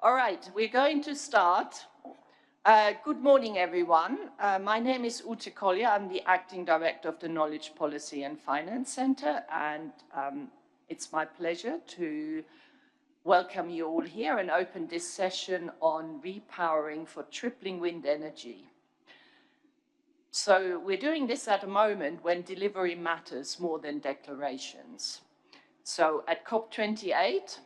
All right, we're going to start. Good morning, everyone. My name is Ute Collier. I'm the Acting Director of the Knowledge Policy and Finance Center, and it's my pleasure to welcome you all here and open this session on repowering for tripling wind energy. So we're doing this at a moment when delivery matters more than declarations. So at COP28,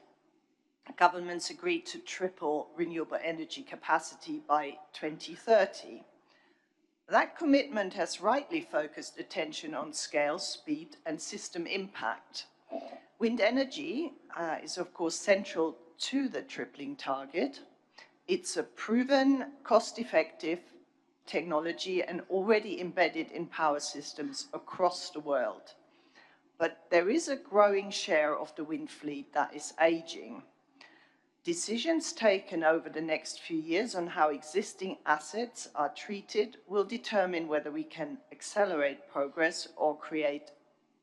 governments agreed to triple renewable energy capacity by 2030. That commitment has rightly focused attention on scale, speed, and system impact. Wind energy is, of course, central to the tripling target. It's a proven, cost-effective technology and already embedded in power systems across the world. But there is a growing share of the wind fleet that is aging. Decisions taken over the next few years on how existing assets are treated will determine whether we can accelerate progress or create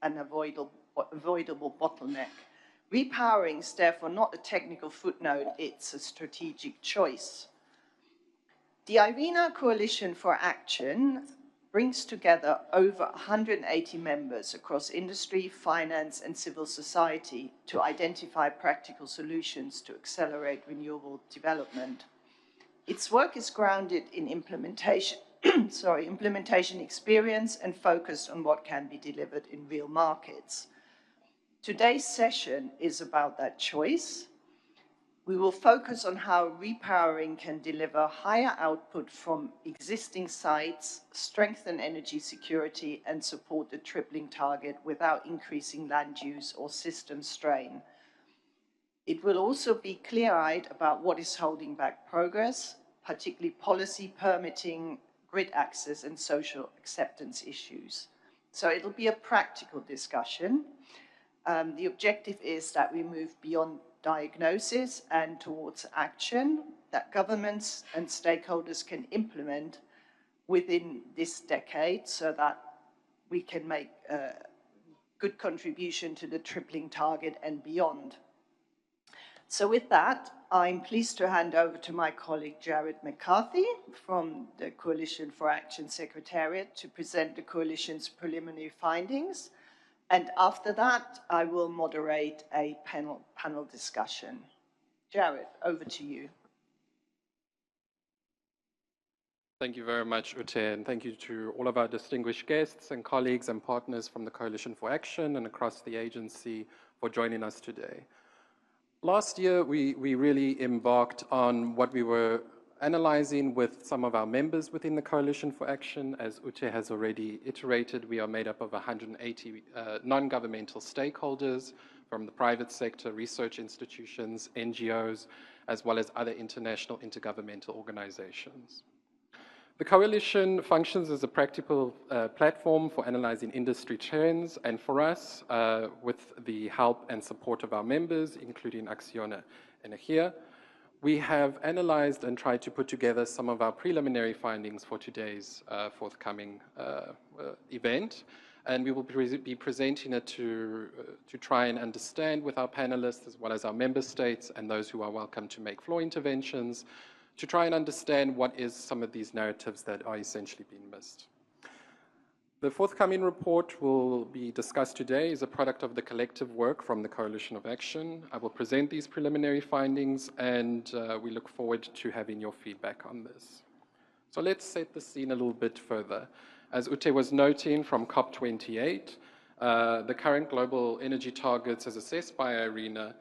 an avoidable bottleneck. Repowering is therefore not a technical footnote, it's a strategic choice. The IRENA Coalition for Action brings together over 180 members across industry, finance, and civil society to identify practical solutions to accelerate renewable development. Its work is grounded in implementation experience and focused on what can be delivered in real markets. Today's session is about that choice. We will focus on how repowering can deliver higher output from existing sites, strengthen energy security, and support the tripling target without increasing land use or system strain. It will also be clear-eyed about what is holding back progress, particularly policy, permitting, grid access, and social acceptance issues. So it'll be a practical discussion. The objective is that we move beyond diagnosis and towards action that governments and stakeholders can implement within this decade so that we can make a good contribution to the tripling target and beyond. So with that, I'm pleased to hand over to my colleague Jared McCarthy from the Coalition for Action Secretariat to present the Coalition's preliminary findings. And after that, I will moderate a panel discussion. Jared, over to you. Thank you very much, Ute, and thank you to all of our distinguished guests and colleagues and partners from the Coalition for Action and across the agency for joining us today. Last year, we really embarked on what we were analyzing with some of our members within the Coalition for Action. As Ute has already iterated, we are made up of 180 non-governmental stakeholders from the private sector, research institutions, NGOs, as well as other international intergovernmental organizations. The Coalition functions as a practical platform for analyzing industry trends, and for us, with the help and support of our members, including Acciona and Ahia, we have analyzed and tried to put together some of our preliminary findings for today's forthcoming event. And we will be presenting it to try and understand with our panelists, as well as our member states and those who are welcome to make floor interventions, to try and understand what is some of these narratives that are essentially being missed. The forthcoming report will be discussed today is a product of the collective work from the Coalition of Action. I will present these preliminary findings, and we look forward to having your feedback on this. So let's set the scene a little bit further. As Ute was noting from COP28, the current global energy targets as assessed by IRENA,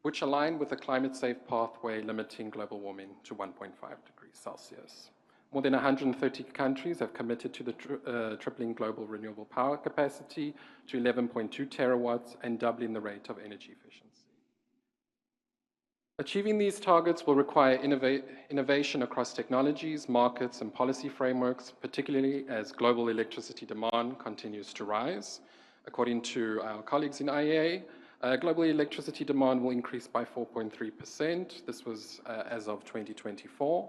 which align with the climate-safe pathway limiting global warming to 1.5 degrees Celsius. More than 130 countries have committed to the tripling global renewable power capacity to 11.2 terawatts and doubling the rate of energy efficiency. Achieving these targets will require innovation across technologies, markets, and policy frameworks, particularly as global electricity demand continues to rise. According to our colleagues in IEA, global electricity demand will increase by 4.3%. This was as of 2024.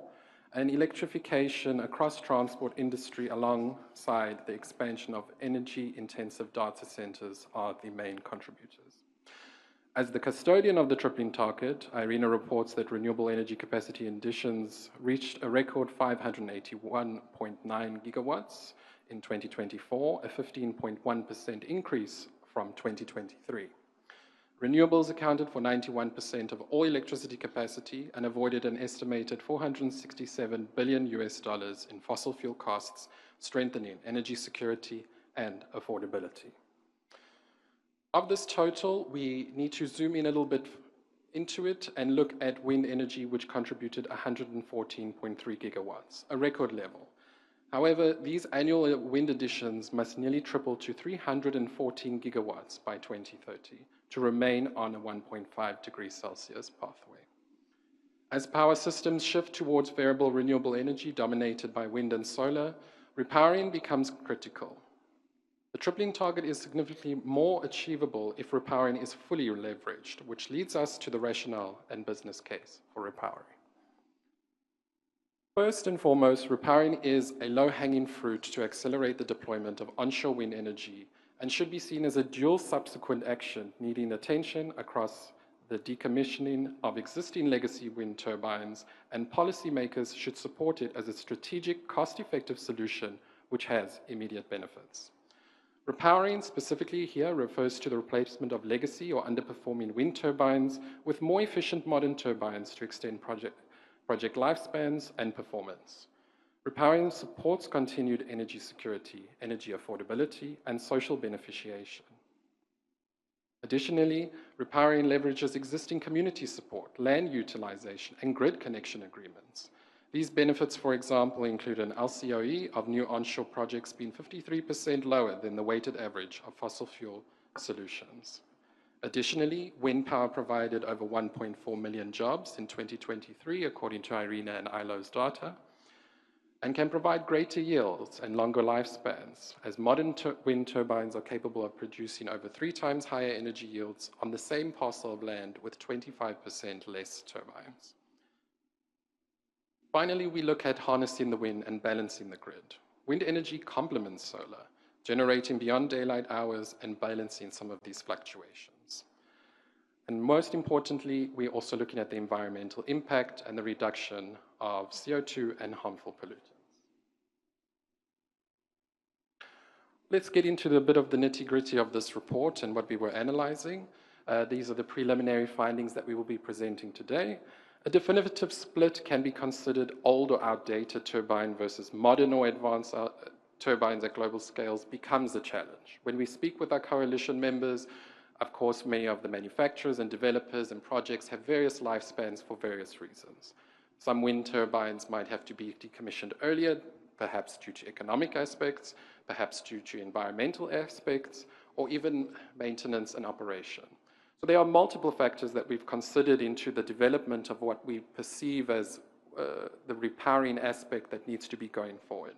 And electrification across transport industry alongside the expansion of energy-intensive data centers are the main contributors. As the custodian of the tripling target, IRENA reports that renewable energy capacity additions reached a record 581.9 gigawatts in 2024, a 15.1% increase from 2023. Renewables accounted for 91% of all electricity capacity and avoided an estimated $467 billion in fossil fuel costs, strengthening energy security and affordability. Of this total, we need to zoom in a little bit into it and look at wind energy, which contributed 114.3 gigawatts, a record level. However, these annual wind additions must nearly triple to 314 gigawatts by 2030 to remain on a 1.5 degrees Celsius pathway. As power systems shift towards variable renewable energy dominated by wind and solar, repowering becomes critical. The tripling target is significantly more achievable if repowering is fully leveraged, which leads us to the rationale and business case for repowering. First and foremost, repowering is a low-hanging fruit to accelerate the deployment of onshore wind energy and should be seen as a dual subsequent action needing attention across the decommissioning of existing legacy wind turbines, and policymakers should support it as a strategic, cost-effective solution which has immediate benefits. Repowering specifically here refers to the replacement of legacy or underperforming wind turbines with more efficient modern turbines to extend project lifespans and performance. Repowering supports continued energy security, energy affordability, and social beneficiation. Additionally, repowering leverages existing community support, land utilization, and grid connection agreements. These benefits, for example, include an LCOE of new onshore projects being 53% lower than the weighted average of fossil fuel solutions. Additionally, wind power provided over 1.4 million jobs in 2023, according to IRENA and ILO's data, and can provide greater yields and longer lifespans, as modern wind turbines are capable of producing over 3 times higher energy yields on the same parcel of land with 25% less turbines. Finally, we look at harnessing the wind and balancing the grid. Wind energy complements solar, generating beyond daylight hours and balancing some of these fluctuations. And most importantly, we're also looking at the environmental impact and the reduction of CO2 and harmful pollutants. Let's get into a bit of the nitty-gritty of this report and what we were analyzing. These are the preliminary findings that we will be presenting today. A definitive split can be considered old or outdated turbine versus modern or advanced turbines at global scales becomes a challenge. When we speak with our coalition members, of course, many of the manufacturers and developers and projects have various lifespans for various reasons. Some wind turbines might have to be decommissioned earlier, perhaps due to economic aspects, perhaps due to environmental aspects, or even maintenance and operation. So there are multiple factors that we've considered into the development of what we perceive as the repowering aspect that needs to be going forward.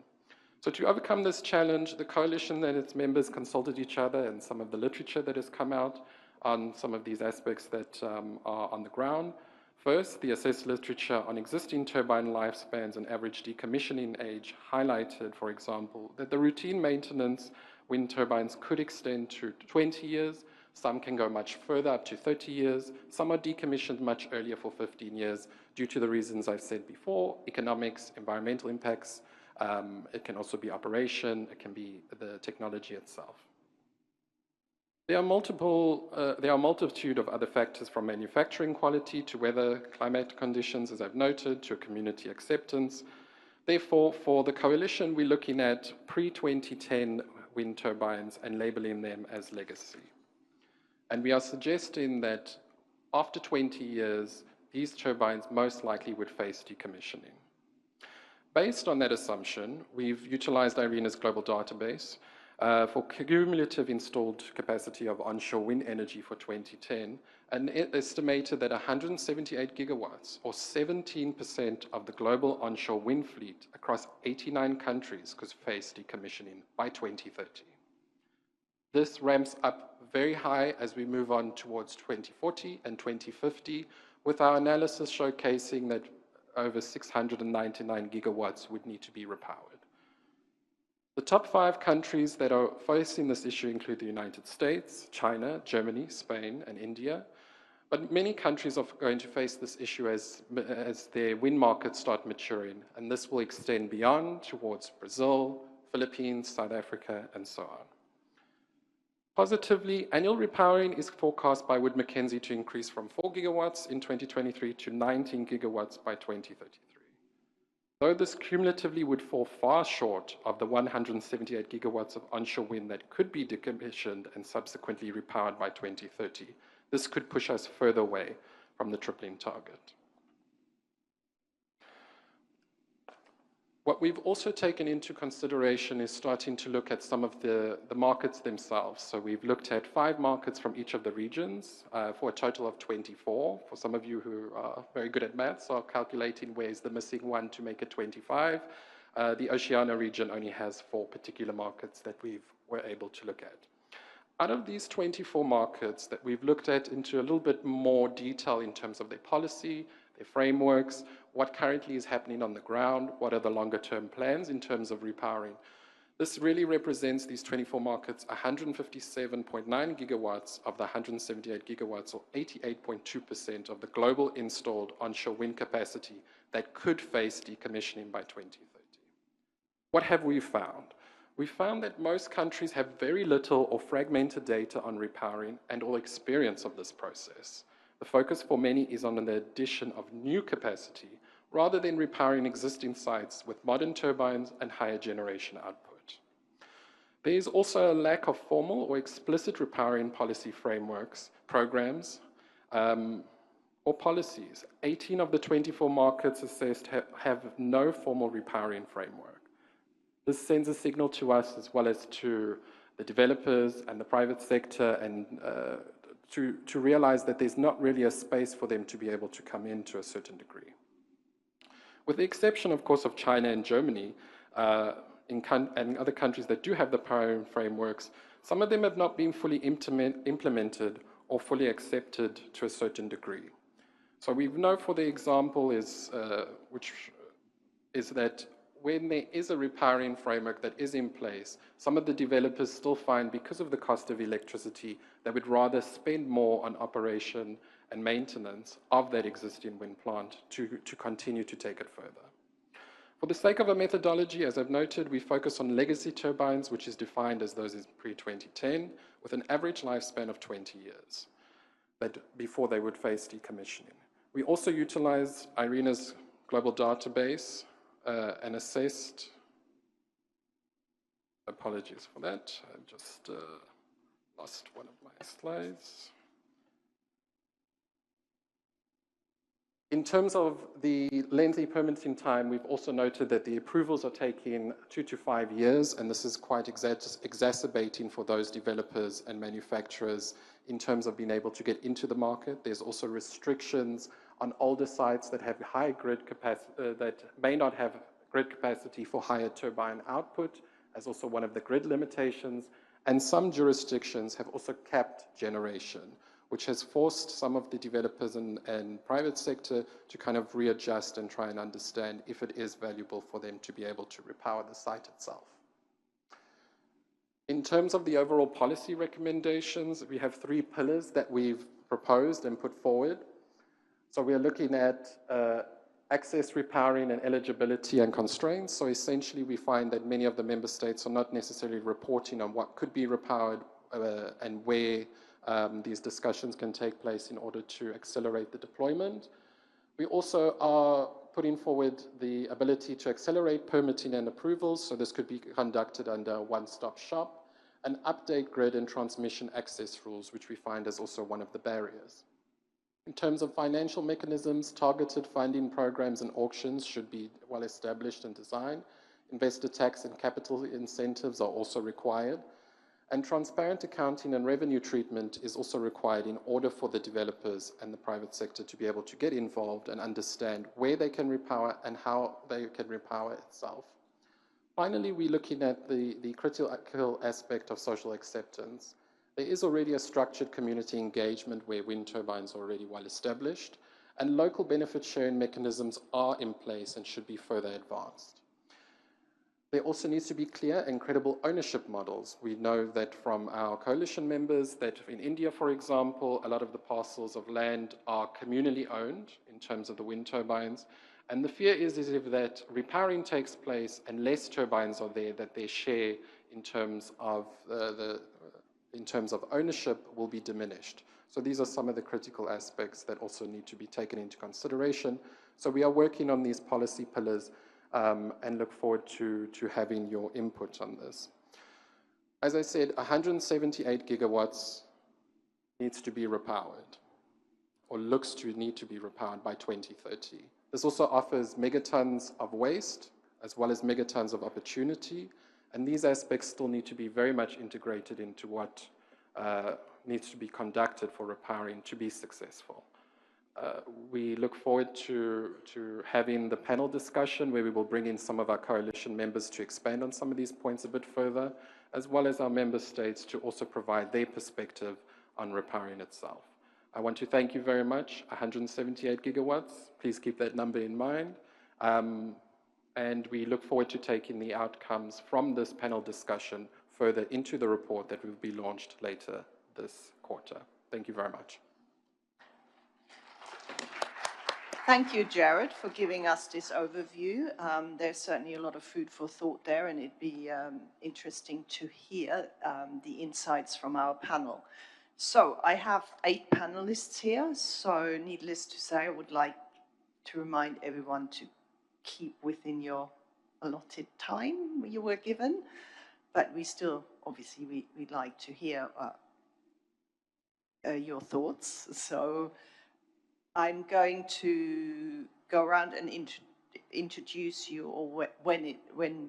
So to overcome this challenge, the coalition and its members consulted each other and some of the literature that has come out on some of these aspects that are on the ground. First, the assessed literature on existing turbine lifespans and average decommissioning age highlighted, for example, that the routine maintenance wind turbines could extend to 20 years, some can go much further, up to 30 years, some are decommissioned much earlier for 15 years due to the reasons I've said before, economics, environmental impacts, it can also be operation, it can be the technology itself. There are a multitude of other factors from manufacturing quality to weather, climate conditions, as I've noted, to community acceptance. Therefore, for the coalition, we're looking at pre-2010 wind turbines and labeling them as legacy. And we are suggesting that after 20 years, these turbines most likely would face decommissioning. Based on that assumption, we've utilized IRENA's global database for cumulative installed capacity of onshore wind energy for 2010, and it estimated that 178 gigawatts, or 17% of the global onshore wind fleet across 89 countries, could face decommissioning by 2030. This ramps up very high as we move on towards 2040 and 2050, with our analysis showcasing that over 699 gigawatts would need to be repowered. The top 5 countries that are facing this issue include the United States, China, Germany, Spain, and India. But many countries are going to face this issue as their wind markets start maturing, and this will extend beyond towards Brazil, Philippines, South Africa, and so on. Positively, annual repowering is forecast by Wood Mackenzie to increase from 4 gigawatts in 2023 to 19 gigawatts by 2033. Though this cumulatively would fall far short of the 178 gigawatts of onshore wind that could be decommissioned and subsequently repowered by 2030, this could push us further away from the tripling target. What we've also taken into consideration is starting to look at some of the markets themselves. So we've looked at 5 markets from each of the regions for a total of 24. For some of you who are very good at maths are calculating where's the missing one to make it 25. The Oceania region only has 4 particular markets that we were able to look at. Out of these 24 markets that we've looked at into a little bit more detail in terms of their policy, their frameworks, what currently is happening on the ground, what are the longer term plans in terms of repowering. This really represents these 24 markets, 157.9 gigawatts of the 178 gigawatts, or 88.2% of the global installed onshore wind capacity that could face decommissioning by 2030. What have we found? We found that most countries have very little or fragmented data on repowering and or experience of this process. The focus for many is on the addition of new capacity rather than repowering existing sites with modern turbines and higher generation output. There is also a lack of formal or explicit repowering policy frameworks, programs, or policies. 18 of the 24 markets assessed have no formal repowering framework. This sends a signal to us as well as to the developers and the private sector and to realize that there's not really a space for them to be able to come in to a certain degree. With the exception, of course, of China and Germany and other countries that do have the repowering frameworks, some of them have not been fully implemented or fully accepted to a certain degree. So we know, for the example, which is that when there is a repowering framework that is in place, some of the developers still find, because of the cost of electricity, they would rather spend more on operation and maintenance of that existing wind plant to continue to take it further. For the sake of a methodology, as I've noted, we focus on legacy turbines, which is defined as those pre-2010, with an average lifespan of 20 years before they would face decommissioning. We also utilize IRENA's global database and assessed, apologies for that, I just lost one of my slides. In terms of the lengthy permitting time, we've also noted that the approvals are taking 2 to 5 years, and this is quite exacerbating for those developers and manufacturers in terms of being able to get into the market. There's also restrictions on older sites that have high grid capacity, that may not have grid capacity for higher turbine output, as also one of the grid limitations. And some jurisdictions have also capped generation, which has forced some of the developers and private sector to kind of readjust and try and understand if it is valuable for them to be able to repower the site itself. In terms of the overall policy recommendations, we have 3 pillars that we've proposed and put forward. So we are looking at access, repowering, and eligibility and constraints. So essentially, we find that many of the member states are not necessarily reporting on what could be repowered and where these discussions can take place in order to accelerate the deployment. We also are putting forward the ability to accelerate permitting and approvals, so this could be conducted under a one-stop shop, and update grid and transmission access rules, which we find is also one of the barriers. In terms of financial mechanisms, targeted funding programs and auctions should be well established and designed. Investor tax and capital incentives are also required. And transparent accounting and revenue treatment is also required in order for the developers and the private sector to be able to get involved and understand where they can repower and how they can repower itself. Finally, we're looking at the critical aspect of social acceptance. There is already a structured community engagement where wind turbines are already well established, and local benefit sharing mechanisms are in place and should be further advanced. There also needs to be clear and credible ownership models. We know that from our coalition members that in India, for example, a lot of the parcels of land are communally owned in terms of the wind turbines. And the fear is if that repowering takes place and less turbines are there, that their share in terms of ownership will be diminished. So these are some of the critical aspects that also need to be taken into consideration. So we are working on these policy pillars and look forward to having your input on this. As I said, 178 gigawatts needs to be repowered, or looks to need to be repowered by 2030. This also offers megatons of waste, as well as megatons of opportunity, and these aspects still need to be very much integrated into what needs to be conducted for repowering to be successful. We look forward to having the panel discussion where we will bring in some of our coalition members to expand on some of these points a bit further, as well as our member states to also provide their perspective on repowering itself. I want to thank you very much. 178 gigawatts, please keep that number in mind. And we look forward to taking the outcomes from this panel discussion further into the report that will be launched later this quarter. Thank you very much. Thank you, Jared, for giving us this overview. There's certainly a lot of food for thought there, and it'd be interesting to hear the insights from our panel. So I have 8 panelists here, so needless to say, I would like to remind everyone to keep within your allotted time you were given, but we still, obviously, we'd like to hear your thoughts. So I'm going to go around and introduce you, or when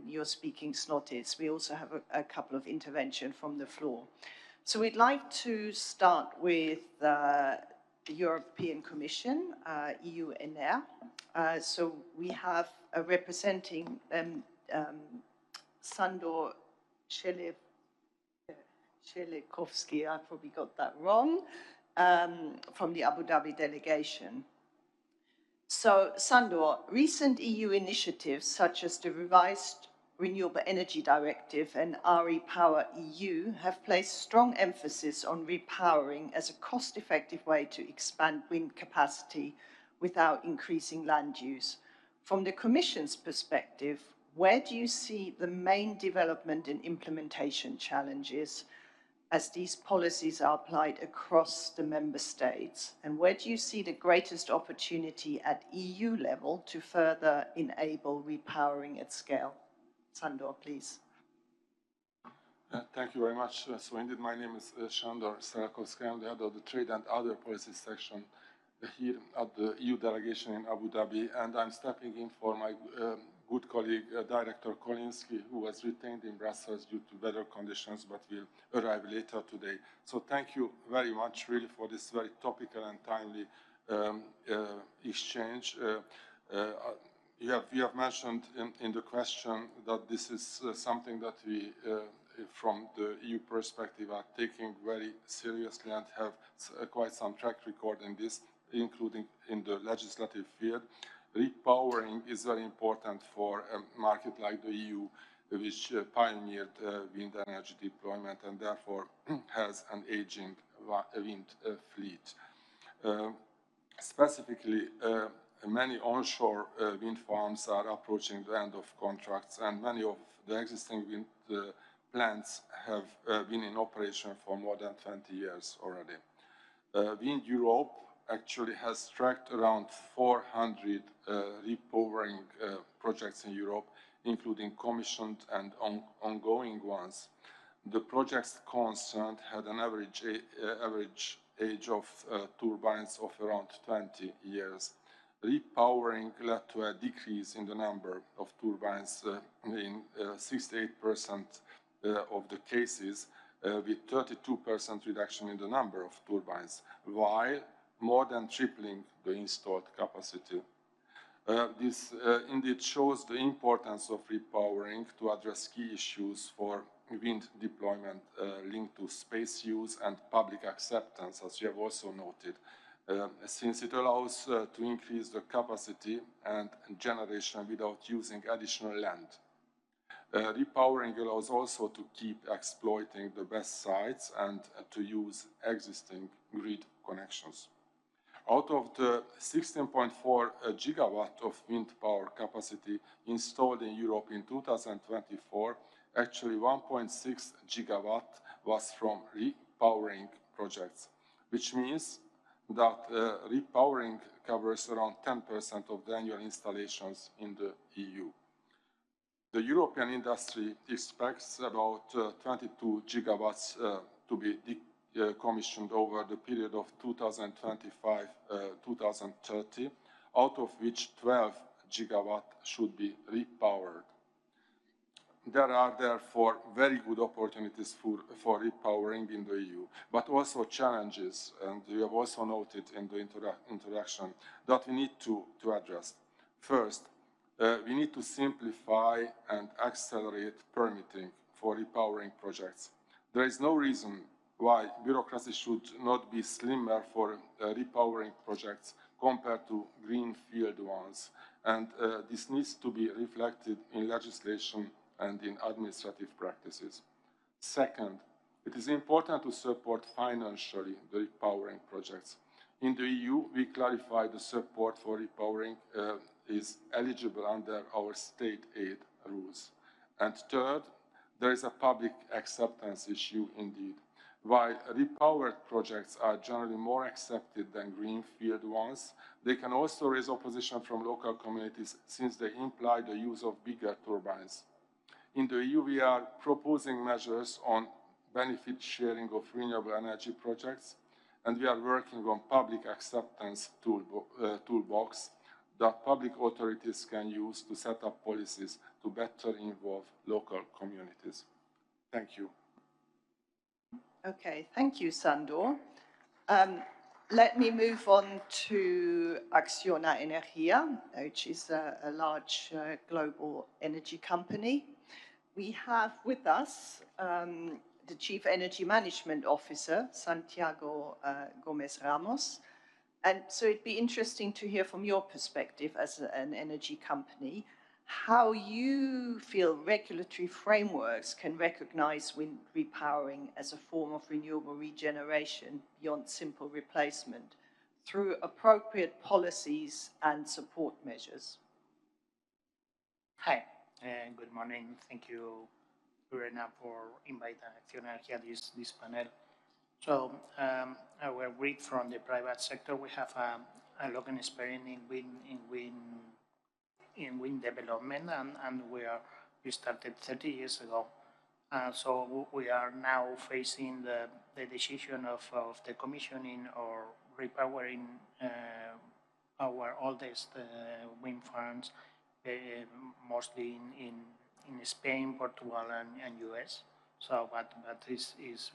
your speaking slot is. We also have a couple of interventions from the floor. So we'd like to start with the European Commission, EU NR. So we have representing Sandor Shelekovsky, I probably got that wrong, from the Abu Dhabi delegation. So, Sandor, recent EU initiatives such as the revised Renewable Energy Directive and REPowerEU have placed strong emphasis on repowering as a cost-effective way to expand wind capacity without increasing land use. From the Commission's perspective, where do you see the main development and implementation challenges as these policies are applied across the member states? And where do you see the greatest opportunity at EU level to further enable repowering at scale? Sandor, please. Thank you very much. So indeed, my name is Sandor Shelekovsky. I'm the head of the Trade and Other Policy section here at the EU delegation in Abu Dhabi, and I'm stepping in for my good colleague, Director Kolinsky, who was retained in Brussels due to weather conditions, but will arrive later today. So thank you very much, really, for this very topical and timely exchange. You have mentioned in the question that this is something that we, from the EU perspective, are taking very seriously and have quite some track record in this, including in the legislative field. Repowering is very important for a market like the EU, which pioneered wind energy deployment and therefore has an aging wind fleet. Specifically, many onshore wind farms are approaching the end of contracts, and many of the existing wind plants have been in operation for more than 20 years already. Wind Europe actually has tracked around 400 repowering projects in Europe, including commissioned and ongoing ones. The projects concerned had an average age of turbines of around 20 years. Repowering led to a decrease in the number of turbines in 68% of the cases, with 32% reduction in the number of turbines, while more than tripling the installed capacity. This indeed shows the importance of repowering to address key issues for wind deployment linked to space use and public acceptance, as you have also noted, since it allows to increase the capacity and generation without using additional land. Repowering allows also to keep exploiting the best sites and to use existing grid connections. Out of the 16.4 gigawatt of wind power capacity installed in Europe in 2024, actually 1.6 gigawatt was from repowering projects, which means that repowering covers around 10% of the annual installations in the EU. The European industry expects about 22 gigawatts to be commissioned over the period of 2025-2030, out of which 12 gigawatt should be repowered. There are therefore very good opportunities for repowering in the EU, but also challenges, and you have also noted in the introduction, that we need to address. First, we need to simplify and accelerate permitting for repowering projects. There is no reason why bureaucracy should not be slimmer for repowering projects compared to greenfield ones, and this needs to be reflected in legislation and in administrative practices. Second, it is important to support financially the repowering projects. In the EU, we clarify the support for repowering is eligible under our state aid rules. And third, there is a public acceptance issue indeed. While repowered projects are generally more accepted than greenfield ones, they can also raise opposition from local communities since they imply the use of bigger turbines. In the EU, we are proposing measures on benefit sharing of renewable energy projects, and we are working on public acceptance toolbox that public authorities can use to set up policies to better involve local communities. Thank you. Okay, thank you, Sandor. Let me move on to Acciona Energía, which is a large global energy company. We have with us the Chief Energy Management Officer, Santiago Gomez Ramos. And so it'd be interesting to hear from your perspective as an energy company, how you feel regulatory frameworks can recognize wind repowering as a form of renewable regeneration beyond simple replacement through appropriate policies and support measures. Hi, good morning. Thank you, Lorena, for inviting Acciona Energía this panel. So, our grid from the private sector, we have a long experience in wind development, and we started 30 years ago. So we are now facing the decision of the commissioning or repowering our oldest wind farms, mostly in Spain, Portugal, and US. So, but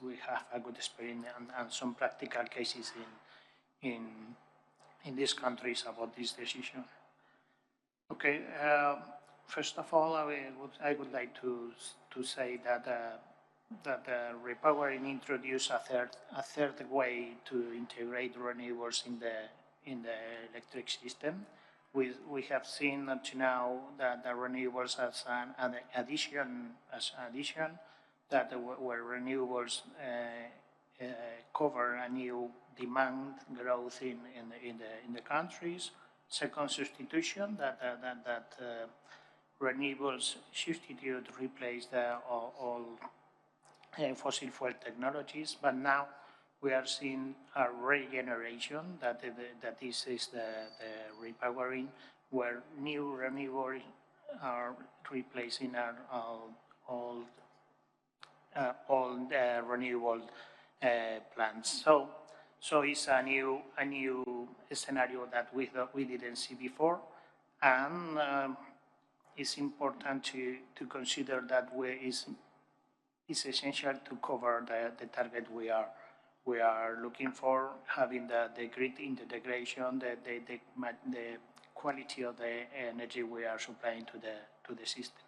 we have a good experience and some practical cases in these countries about this decision. Okay, first of all, I would like to say that repowering introduced a third way to integrate renewables in the electric system. We have seen up to now that the renewables as an addition that where renewables cover a new demand growth in the countries. Second, substitution that renewables replace all fossil fuel technologies, but now we are seeing a regeneration that this is the repowering, where new renewables are replacing our old renewable plants. So it's a new scenario that we didn't see before, and it's important to consider that it's essential to cover the target we are looking for, having the grid integration, the quality of the energy we are supplying to the system.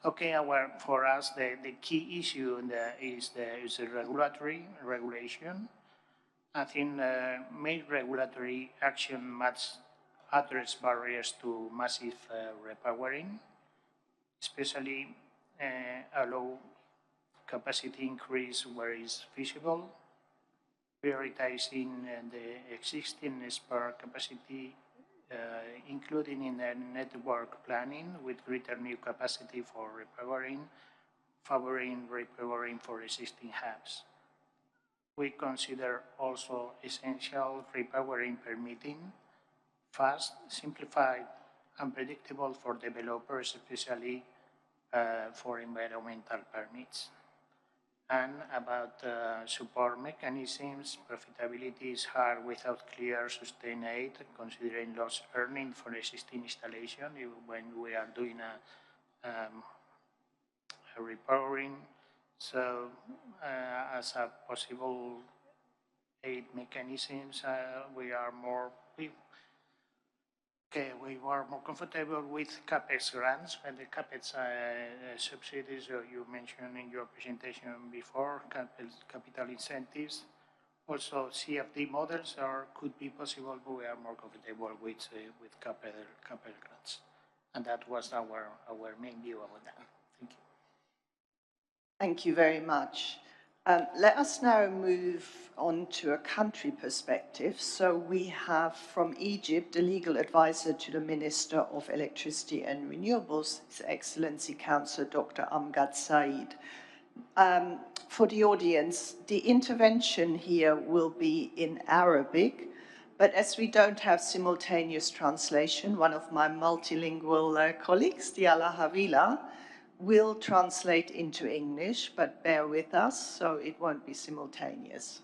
Okay, for us the key issue is the regulation. I think main regulatory action must address barriers to massive repowering, especially allow capacity increase where is feasible, prioritizing the existing spare capacity, including in the network planning with greater new capacity for repowering, favoring repowering for existing hubs. We consider also essential repowering permitting, fast, simplified, and predictable for developers, especially for environmental permits. And about support mechanisms, profitability is hard without clear sustained aid, considering loss earning for existing installation when we are doing a repowering. So as a possible aid mechanisms, we are more comfortable with CAPEX grants and the CAPEX subsidies you mentioned in your presentation before, capital incentives. Also, CFD models could be possible, but we are more comfortable with CAPEX grants. And that was our main view about that. Thank you. Thank you very much. Let us now move on to a country perspective. So we have from Egypt a legal advisor to the Minister of Electricity and Renewables, His Excellency Councillor Dr. Amgad Said. For the audience, the intervention here will be in Arabic, but as we don't have simultaneous translation, one of my multilingual colleagues, Diala Havila, will translate into English, but bear with us, so it won't be simultaneous.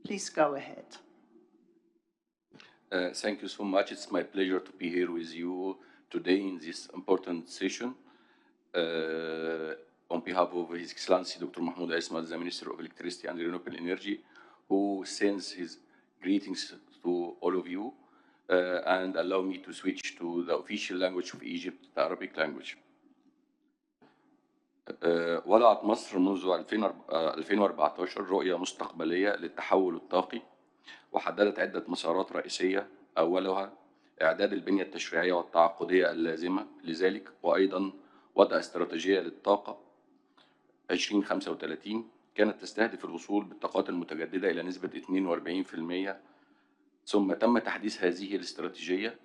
Please go ahead. Thank you so much. It's my pleasure to be here with you today in this important session. On behalf of His Excellency Dr. Mahmoud Ismail, the Minister of Electricity and Renewable Energy, who sends his greetings to all of you, and allow me to switch to the official language of Egypt, the Arabic language. وضعت مصر منذ 2014 رؤية مستقبلية للتحول الطاقي، وحددت عدة مسارات رئيسية، أولها إعداد البنية التشريعية والتعاقدية اللازمة لذلك، وأيضا وضع استراتيجية للطاقة 2035 كانت تستهدف الوصول بالطاقات المتجددة إلى نسبة 42%، ثم تم تحديث هذه الاستراتيجية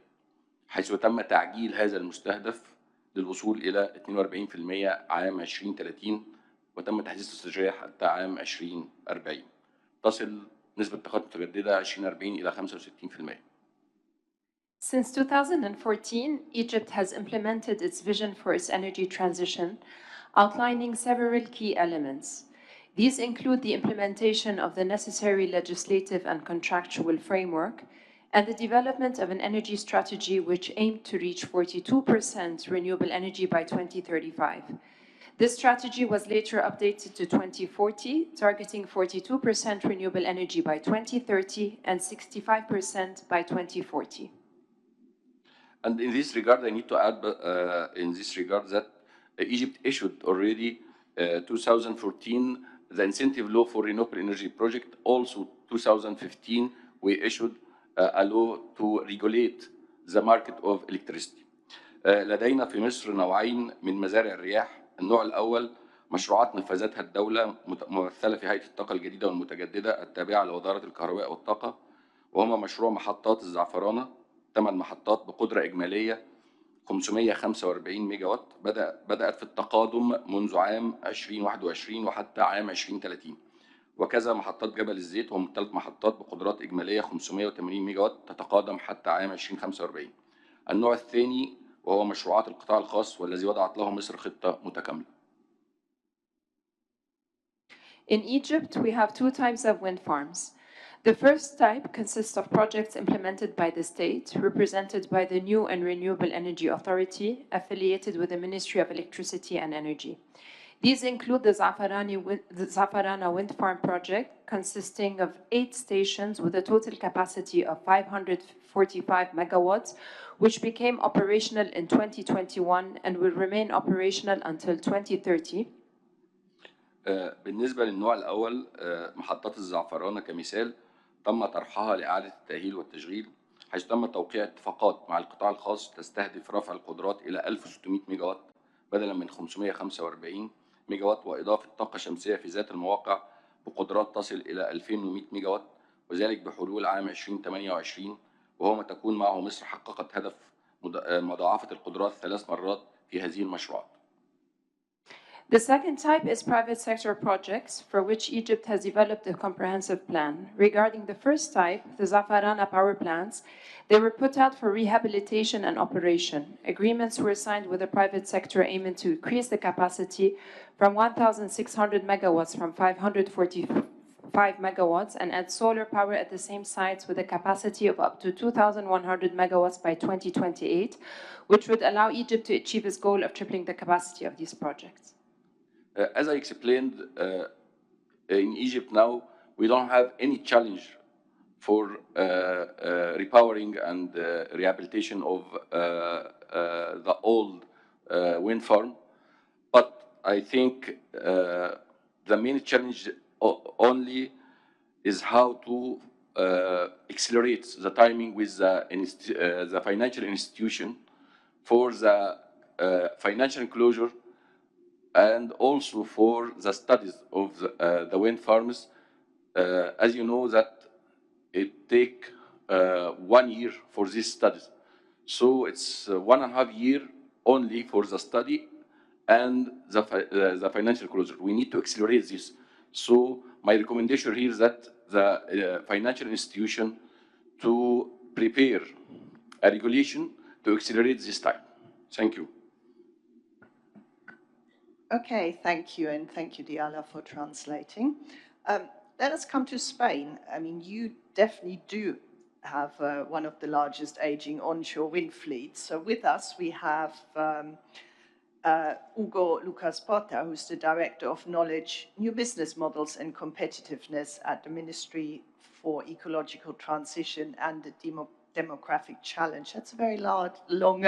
حيث تم تعجيل هذا المستهدف للوصول إلى 42% عام 2030 وتم تحديث الاستراتيجية حتى عام 2040. تصل نسبة الطاقات المتجددة 2040 إلى 65%. Since 2014, Egypt has implemented its vision for its energy transition, outlining several key elements. These include the implementation of the necessary legislative and contractual framework, and the development of an energy strategy which aimed to reach 42% renewable energy by 2035. This strategy was later updated to 2040, targeting 42% renewable energy by 2030 and 65% by 2040. And in this regard, I need to add that Egypt issued already 2014 the incentive law for renewable energy project. Also 2015, we issued a law to regulate the market of electricity. لدينا في مصر نوعين من مزارع الرياح. النوع الأول مشروعات نفذتها الدولة ممثلة في هيئة الطاقة الجديدة والمتجددة التابعة لوزارة الكهرباء والطاقة، وهما مشروع محطات الزعفرانة 8 محطات بقدرة إجمالية 545 ميجا وات بدأت في التقادم منذ عام 2021 وحتى عام 2030. وكذا محطات جبل الزيت وهم 3 محطات بقدرات إجمالية 580 ميجا وات تتقادم حتى عام 2045. النوع الثاني وهو مشروعات القطاع الخاص والذي وضعت له مصر خطة متكاملة. In Egypt, we have 2 types of wind farms. The first type consists of projects implemented by the state, represented by the New and Renewable Energy Authority, affiliated with the Ministry of Electricity and Energy. These include the Zafarana Wind Farm project, consisting of 8 stations with a total capacity of 545 megawatts, which became operational in 2021 and will remain operational until 2030. بالنسبة للنوع الأول محطات الزعفرانة كمثال تم طرحها لإعادة التأهيل والتشغيل، حيث تم توقيع اتفاقات مع القطاع الخاص تستهدف رفع القدرات إلى 1600 ميجا وات بدلا من 545 ميجا وات، وإضافة طاقة شمسية في ذات المواقع بقدرات تصل إلى 2100 ميجا وات، وذلك بحلول عام 2028، وهو ما تكون معه مصر حققت هدف مضاعفة القدرات 3 مرات في هذه المشروعات. The second type is private sector projects, for which Egypt has developed a comprehensive plan. Regarding the first type, the Zafarana power plants, they were put out for rehabilitation and operation. Agreements were signed with the private sector aiming to increase the capacity from 1,600 megawatts from 545 megawatts and add solar power at the same sites with a capacity of up to 2,100 megawatts by 2028, which would allow Egypt to achieve its goal of tripling the capacity of these projects. As I explained, in Egypt now, we don't have any challenge for repowering and rehabilitation of the old wind farm. But I think the main challenge only is how to accelerate the timing with the financial institution for the financial closure, and also for the studies of the wind farms. As you know, that it takes 1 year for these studies. So it's 1.5 years only for the study and the financial closure. We need to accelerate this. So my recommendation here is that the financial institution to prepare a regulation to accelerate this time. Thank you. Okay, thank you, and thank you, Diala, for translating. Let us come to Spain. I mean, you definitely do have one of the largest aging onshore wind fleets. So with us, we have Hugo Lucas Porta, who's the Director of Knowledge, New Business Models and Competitiveness at the Ministry for Ecological Transition and the Demographic Challenge. That's a very long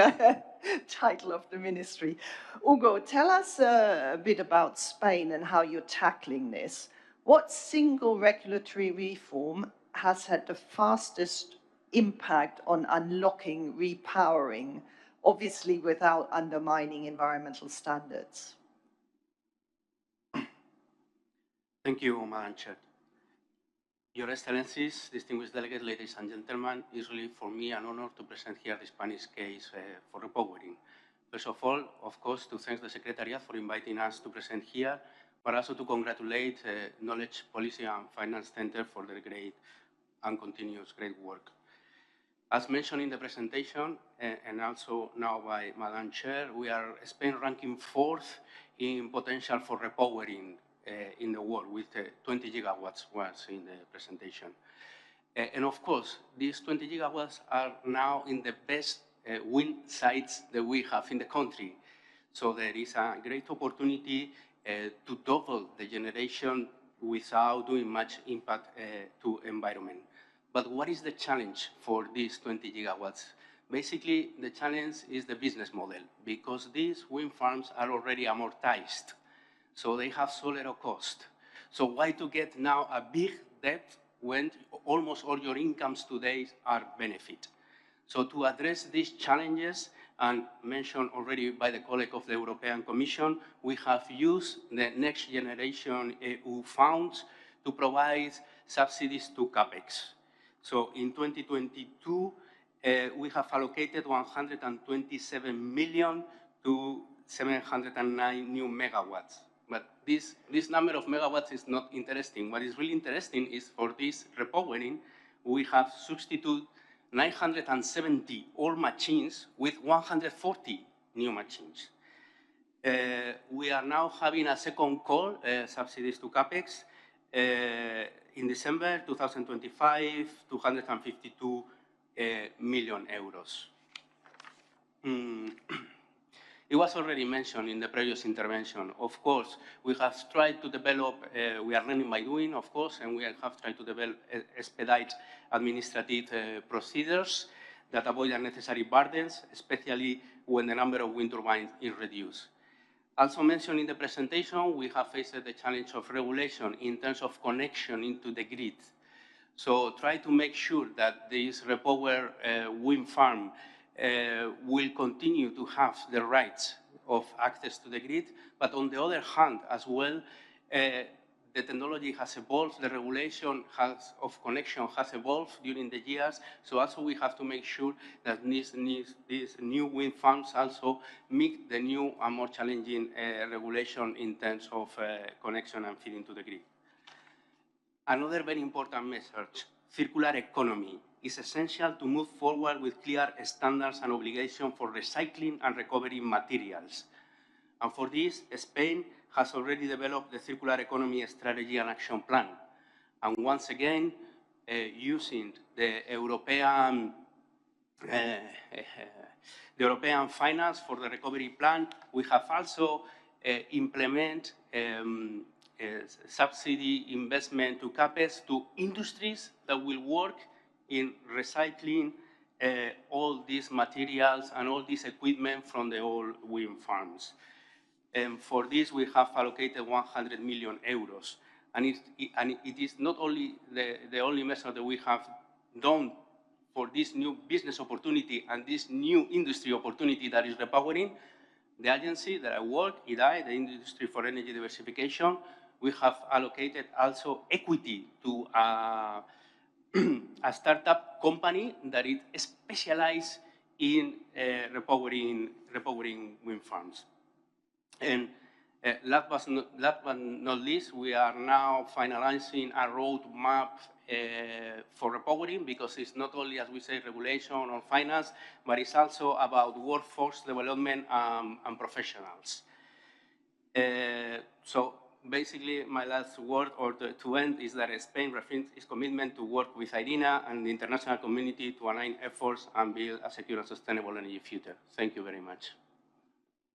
title of the ministry. Hugo, tell us a bit about Spain and how you're tackling this. What single regulatory reform has had the fastest impact on unlocking repowering, obviously without undermining environmental standards? Thank you, Madam Chair. Your Excellencies, distinguished delegates, ladies and gentlemen, it's really for me an honor to present here the Spanish case for repowering. First of all, of course, to thank the Secretariat for inviting us to present here, but also to congratulate Knowledge, Policy and Finance Center for their great and continuous great work. As mentioned in the presentation, and also now by Madam Chair, we are Spain ranking 4th in potential for repowering in the world, with 20 gigawatts was in the presentation. And of course, these 20 gigawatts are now in the best wind sites that we have in the country. So there is a great opportunity to double the generation without doing much impact to environment. But what is the challenge for these 20 gigawatts? Basically, the challenge is the business model, because these wind farms are already amortized. So they have so little cost. So why to get now a big debt when almost all your incomes today are benefit? So to address these challenges, and mentioned already by the colleague of the European Commission, we have used the next generation EU funds to provide subsidies to CAPEX. So in 2022, we have allocated 127 million to 709 new megawatts. But this number of megawatts is not interesting. What is really interesting is for this repowering, we have substituted 970 old machines with 140 new machines. We are now having a second call, subsidies to CAPEX, in December 2025, 252 million euros. It was already mentioned in the previous intervention. Of course, we have tried to develop, we are learning by doing, of course, and we have tried to develop expedite administrative procedures that avoid unnecessary burdens, especially when the number of wind turbines is reduced. Also mentioned in the presentation, we have faced the challenge of regulation in terms of connection into the grid. So try to make sure that this repower wind farm will continue to have the rights of access to the grid, but on the other hand as well, the technology has evolved, the regulation of connection has evolved during the years, so also we have to make sure that these new wind farms also meet the new and more challenging regulation in terms of connection and feeding to the grid. Another very important message, circular economy is essential to move forward with clear standards and obligations for recycling and recovering materials. And for this, Spain has already developed the Circular Economy Strategy and Action Plan. And once again, using the European finance for the recovery plan, we have also implemented subsidy investment to CAPEX to industries that will work in recycling all these materials and all this equipment from the old wind farms. And for this, we have allocated 100 million euros. And it is not only the only measure that we have done for this new business opportunity and this new industry opportunity that is repowering. The agency that I work, IDAE, the Industry for Energy Diversification, we have allocated also equity to a startup company that is specialized in repowering wind farms. And last but not least, we are now finalizing a roadmap for repowering, because it's not only, as we say, regulation or finance, but it's also about workforce development and professionals. So basically, my last word to end is that Spain reaffirms its commitment to work with IRENA and the international community to align efforts and build a secure and sustainable energy future. Thank you very much.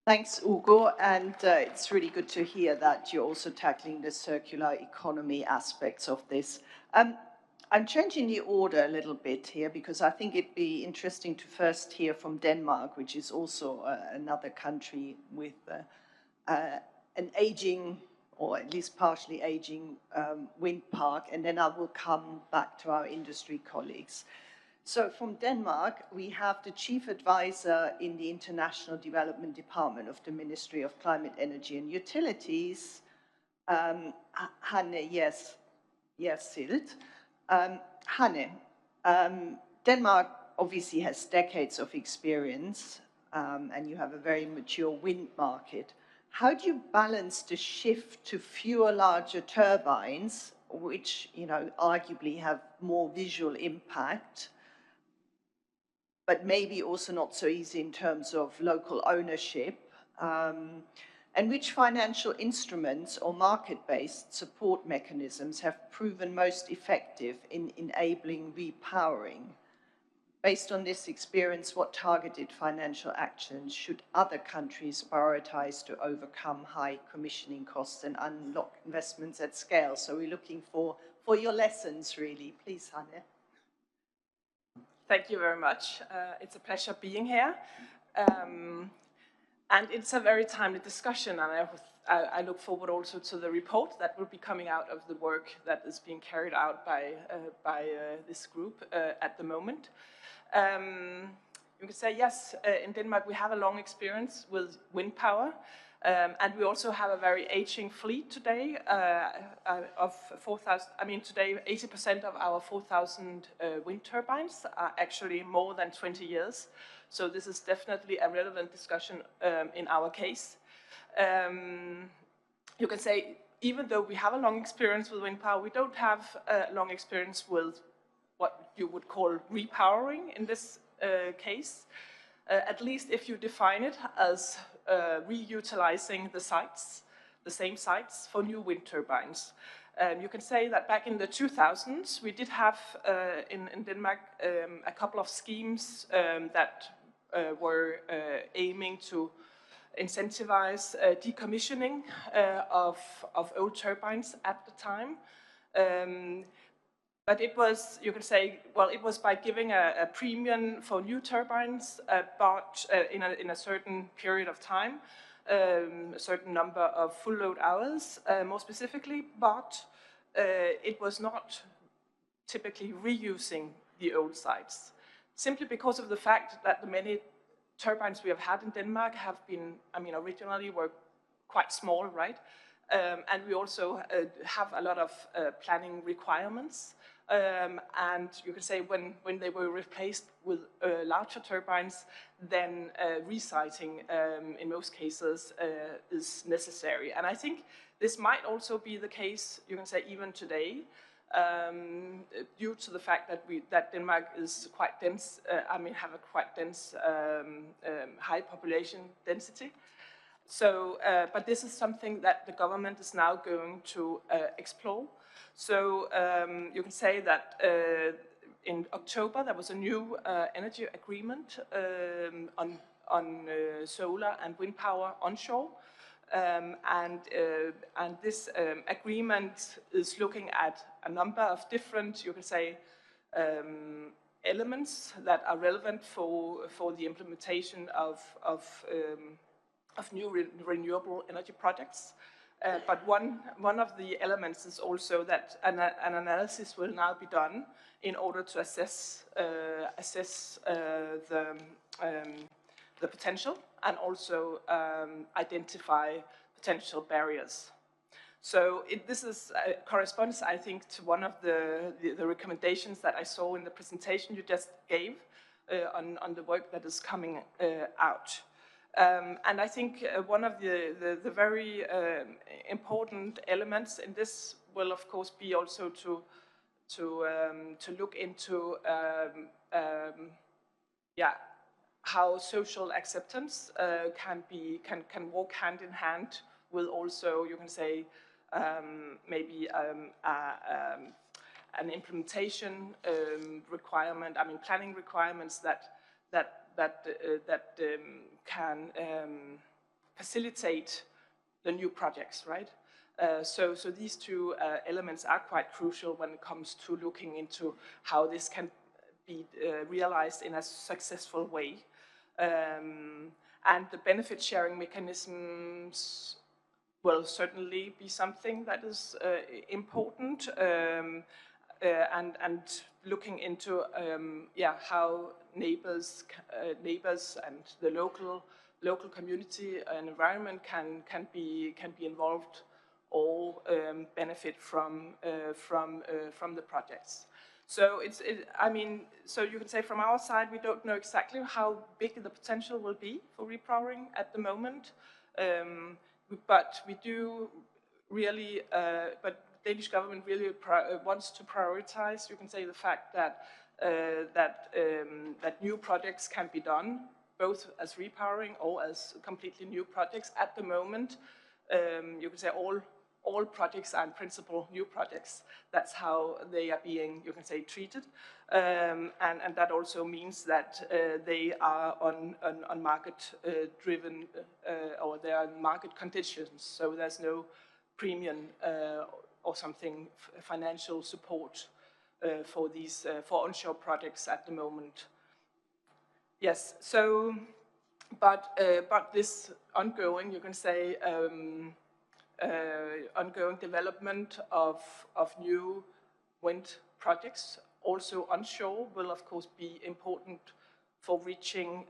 Thanks, Ugo, and it's really good to hear that you're also tackling the circular economy aspects of this. I'm changing the order a little bit here because I think it'd be interesting to first hear from Denmark, which is also another country with an aging, or at least partially aging, wind park, and then I will come back to our industry colleagues. So from Denmark, we have the Chief Advisor in the International Development Department of the Ministry of Climate, Energy and Utilities, Hanne Jersild. Hanne, Denmark obviously has decades of experience, and you have a very mature wind market. How do you balance the shift to fewer larger turbines, which, you know, arguably have more visual impact, but maybe also not so easy in terms of local ownership, and which financial instruments or market-based support mechanisms have proven most effective in enabling repowering? Based on this experience, what targeted financial actions should other countries prioritize to overcome high commissioning costs and unlock investments at scale? So we're looking for your lessons, really. Please, Hanne. Thank you very much. It's a pleasure being here. And it's a very timely discussion, and I look forward also to the report that will be coming out of the work that is being carried out by this group at the moment. You can say, yes, in Denmark we have a long experience with wind power, and we also have a very aging fleet today of 4,000. I mean, today 80% of our 4,000 wind turbines are actually more than 20 years. So this is definitely a relevant discussion in our case. You can say, even though we have a long experience with wind power, we don't have a long experience with what you would call repowering in this case, at least if you define it as reutilizing the sites, the same sites for new wind turbines. You can say that back in the 2000s, we did have in Denmark a couple of schemes that were aiming to incentivize decommissioning of old turbines at the time. But it was, you can say, well, it was by giving a premium for new turbines, but in a certain period of time, a certain number of full load hours, more specifically, but it was not typically reusing the old sites, simply because of the fact that the many turbines we have had in Denmark have been, I mean, originally were quite small, right? And we also have a lot of planning requirements. And you can say when they were replaced with larger turbines, then resiting in most cases is necessary. And I think this might also be the case, you can say, even today, due to the fact that Denmark is quite dense, have a quite dense, high population density. So, but this is something that the government is now going to explore. So you can say that in October there was a new energy agreement on solar and wind power onshore. And this agreement is looking at a number of different, you can say, elements that are relevant for the implementation of new renewable energy projects. But one of the elements is also that an analysis will now be done in order to assess the potential and also identify potential barriers. So this corresponds, I think, to one of the recommendations that I saw in the presentation you just gave on the work that is coming out. And I think one of the very important elements in this will, of course, be also to look into how social acceptance can walk hand in hand with also, you can say, maybe an implementation requirement. I mean, planning requirements that can facilitate the new projects, right? So these two elements are quite crucial when it comes to looking into how this can be realized in a successful way. And the benefit sharing mechanisms will certainly be something that is important, and looking into how neighbors and the local community and environment can be involved or benefit from the projects. So so you can say from our side we don't know exactly how big the potential will be for repowering at the moment, but we do really, but the Danish government really wants to prioritize, you can say, the fact that that new projects can be done both as repowering or as completely new projects. At the moment, you can say all projects are in principle new projects. That's how they are being, you can say, treated, and that also means that they are on market driven, or they are in market conditions. So there's no premium or something financial support for these for onshore projects at the moment. Yes. So, but this ongoing, you can say, ongoing development of new wind projects, also onshore, will of course be important for reaching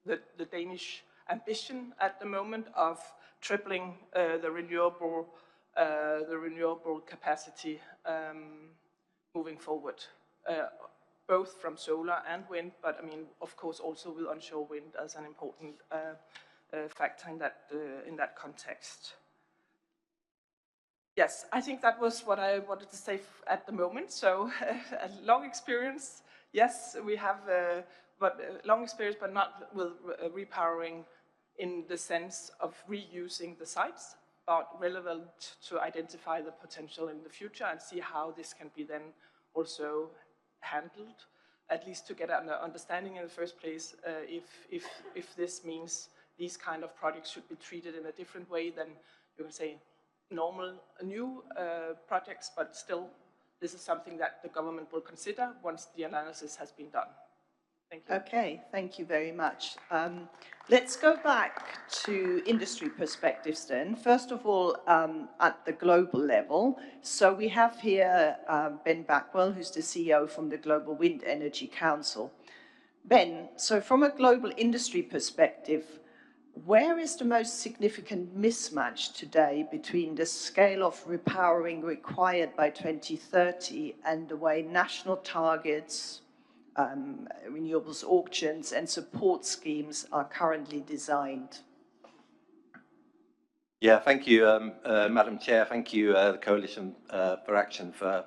the Danish ambition at the moment of tripling the renewable capacity moving forward, both from solar and wind, but I mean, of course, also with onshore wind as an important factor in that context. Yes, I think that was what I wanted to say at the moment. So a long experience. Yes, we have long experience, but not with repowering in the sense of reusing the sites, but relevant to identify the potential in the future and see how this can be then also handled, at least to get an understanding in the first place if this means these kind of projects should be treated in a different way than, you can say, normal new projects, but still this is something that the government will consider once the analysis has been done. Thank you. Okay, thank you very much. Let's go back to industry perspectives then. First of all, at the global level. So we have here Ben Backwell, who's the CEO from the Global Wind Energy Council. Ben, so from a global industry perspective, where is the most significant mismatch today between the scale of repowering required by 2030 and the way national targets, renewables auctions and support schemes are currently designed? Yeah, thank you, Madam Chair. Thank you, the Coalition for Action, for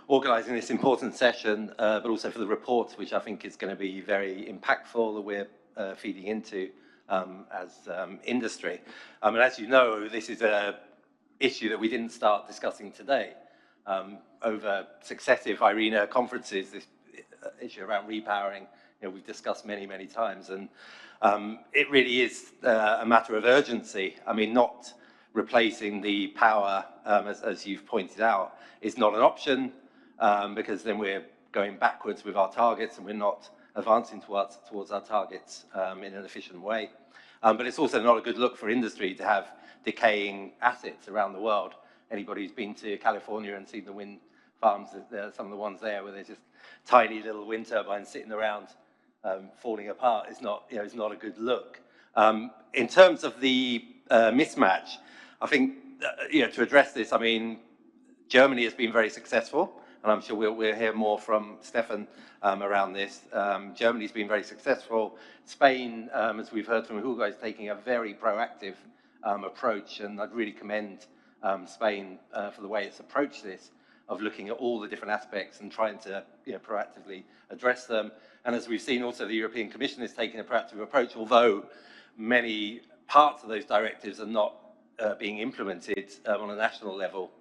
organising this important session, but also for the report, which I think is going to be very impactful, that we're feeding into as industry. And as you know, this is an issue that we didn't start discussing today. Over successive IRENA conferences, this issue around repowering, we've discussed many, many times. And it really is a matter of urgency. I mean, not replacing the power, as you've pointed out, is not an option, because then we're going backwards with our targets and we're not advancing towards our targets in an efficient way. But it's also not a good look for industry to have decaying assets around the world. Anybody who's been to California and seen the wind farms, some of the ones there where there's just tiny little wind turbines sitting around falling apart, it's not a good look. In terms of the mismatch, I think to address this, I mean, Germany has been very successful, and I'm sure we'll hear more from Stefan around this. Germany's been very successful. Spain, as we've heard from Hugo, is taking a very proactive approach, and I'd really commend Spain for the way it's approached this, of looking at all the different aspects and trying to proactively address them. And as we've seen also, the European Commission is taking a proactive approach, although many parts of those directives are not being implemented on a national level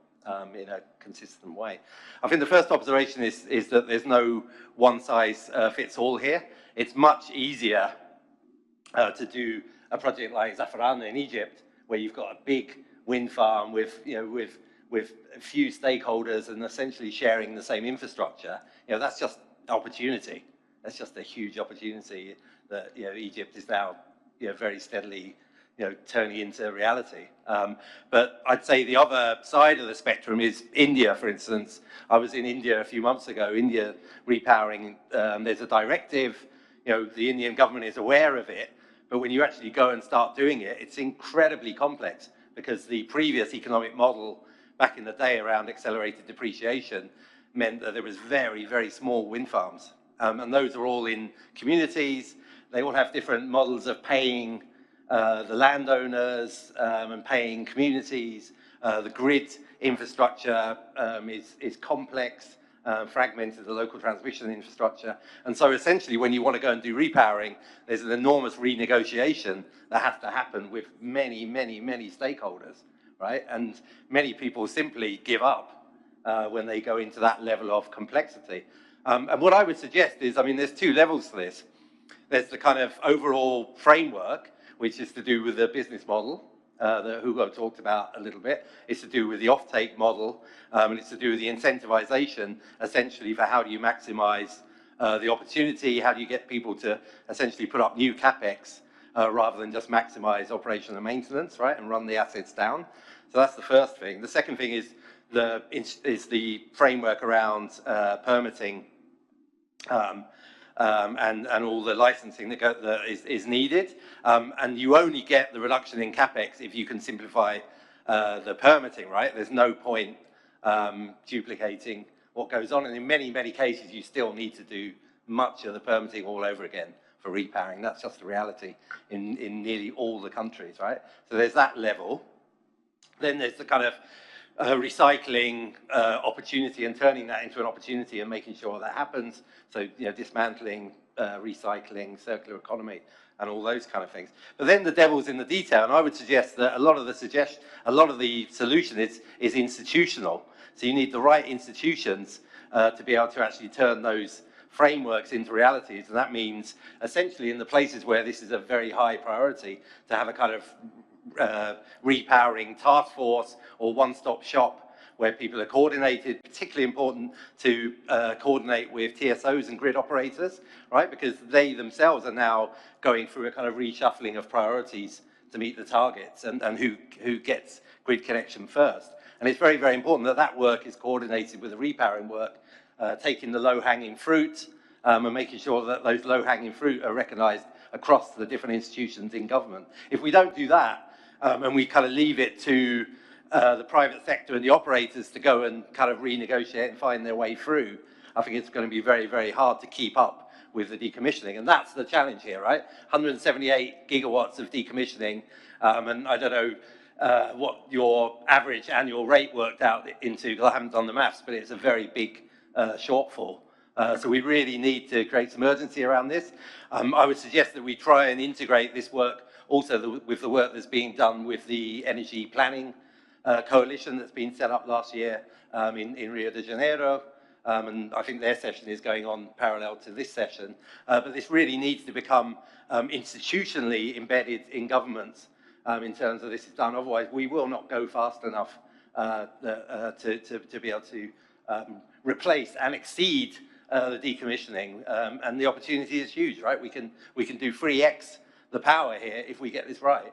in a consistent way. I think the first observation is that there's no one-size-fits-all here. It's much easier to do a project like Zafarana in Egypt, where you've got a big wind farm with a few stakeholders and essentially sharing the same infrastructure. That's just opportunity. That's just a huge opportunity that Egypt is now very steadily turning into reality. But I'd say the other side of the spectrum is India, for instance. I was in India a few months ago. India repowering, there's a directive, the Indian government is aware of it, but when you actually go and start doing it, it's incredibly complex, because the previous economic model back in the day around accelerated depreciation meant that there was very, very small wind farms. And those are all in communities. They all have different models of paying the landowners and paying communities. The grid infrastructure is complex, fragmented, the local transmission infrastructure. And so essentially, when you want to go and do repowering, there's an enormous renegotiation that has to happen with many, many, many stakeholders, right? And many people simply give up when they go into that level of complexity. And what I would suggest is, I mean, there's two levels to this. There's the kind of overall framework, which is to do with the business model that Hugo talked about a little bit. It's to do with the offtake model, and it's to do with the incentivization, essentially, for how do you maximize the opportunity, how do you get people to essentially put up new capex rather than just maximize operation and maintenance, right, and run the assets down. So that's the first thing. The second thing is the framework around permitting and all the licensing that is needed. And you only get the reduction in capex if you can simplify the permitting, right? There's no point duplicating what goes on. And in many, many cases, you still need to do much of the permitting all over again for repowering. That's just the reality in nearly all the countries, right? So there's that level. Then there's the kind of recycling opportunity and turning that into an opportunity and making sure that happens. So, dismantling, recycling, circular economy, and all those kind of things. But then the devil's in the detail, and I would suggest that a lot of the solution is institutional. So you need the right institutions to be able to actually turn those frameworks into realities, and that means essentially in the places where this is a very high priority to have a kind of repowering task force or one-stop shop where people are coordinated, particularly important to coordinate with TSOs and grid operators, right? Because they themselves are now going through a kind of reshuffling of priorities to meet the targets and who gets grid connection first. And it's very, very important that that work is coordinated with the repowering work, taking the low-hanging fruit, and making sure that those low-hanging fruit are recognised across the different institutions in government. If we don't do that, and we kind of leave it to the private sector and the operators to go and kind of renegotiate and find their way through, I think it's going to be very, very hard to keep up with the decommissioning. And that's the challenge here, right? 178 gigawatts of decommissioning, and I don't know what your average annual rate worked out into, because I haven't done the maths, but it's a very big shortfall. So we really need to create some urgency around this. I would suggest that we try and integrate this work also with the work that's being done with the energy planning coalition that's been set up last year in Rio de Janeiro. And I think their session is going on parallel to this session. But this really needs to become institutionally embedded in governments in terms of this is done. Otherwise, we will not go fast enough to be able to replace and exceed the decommissioning. And the opportunity is huge, right? We can do 3x the power here if we get this right.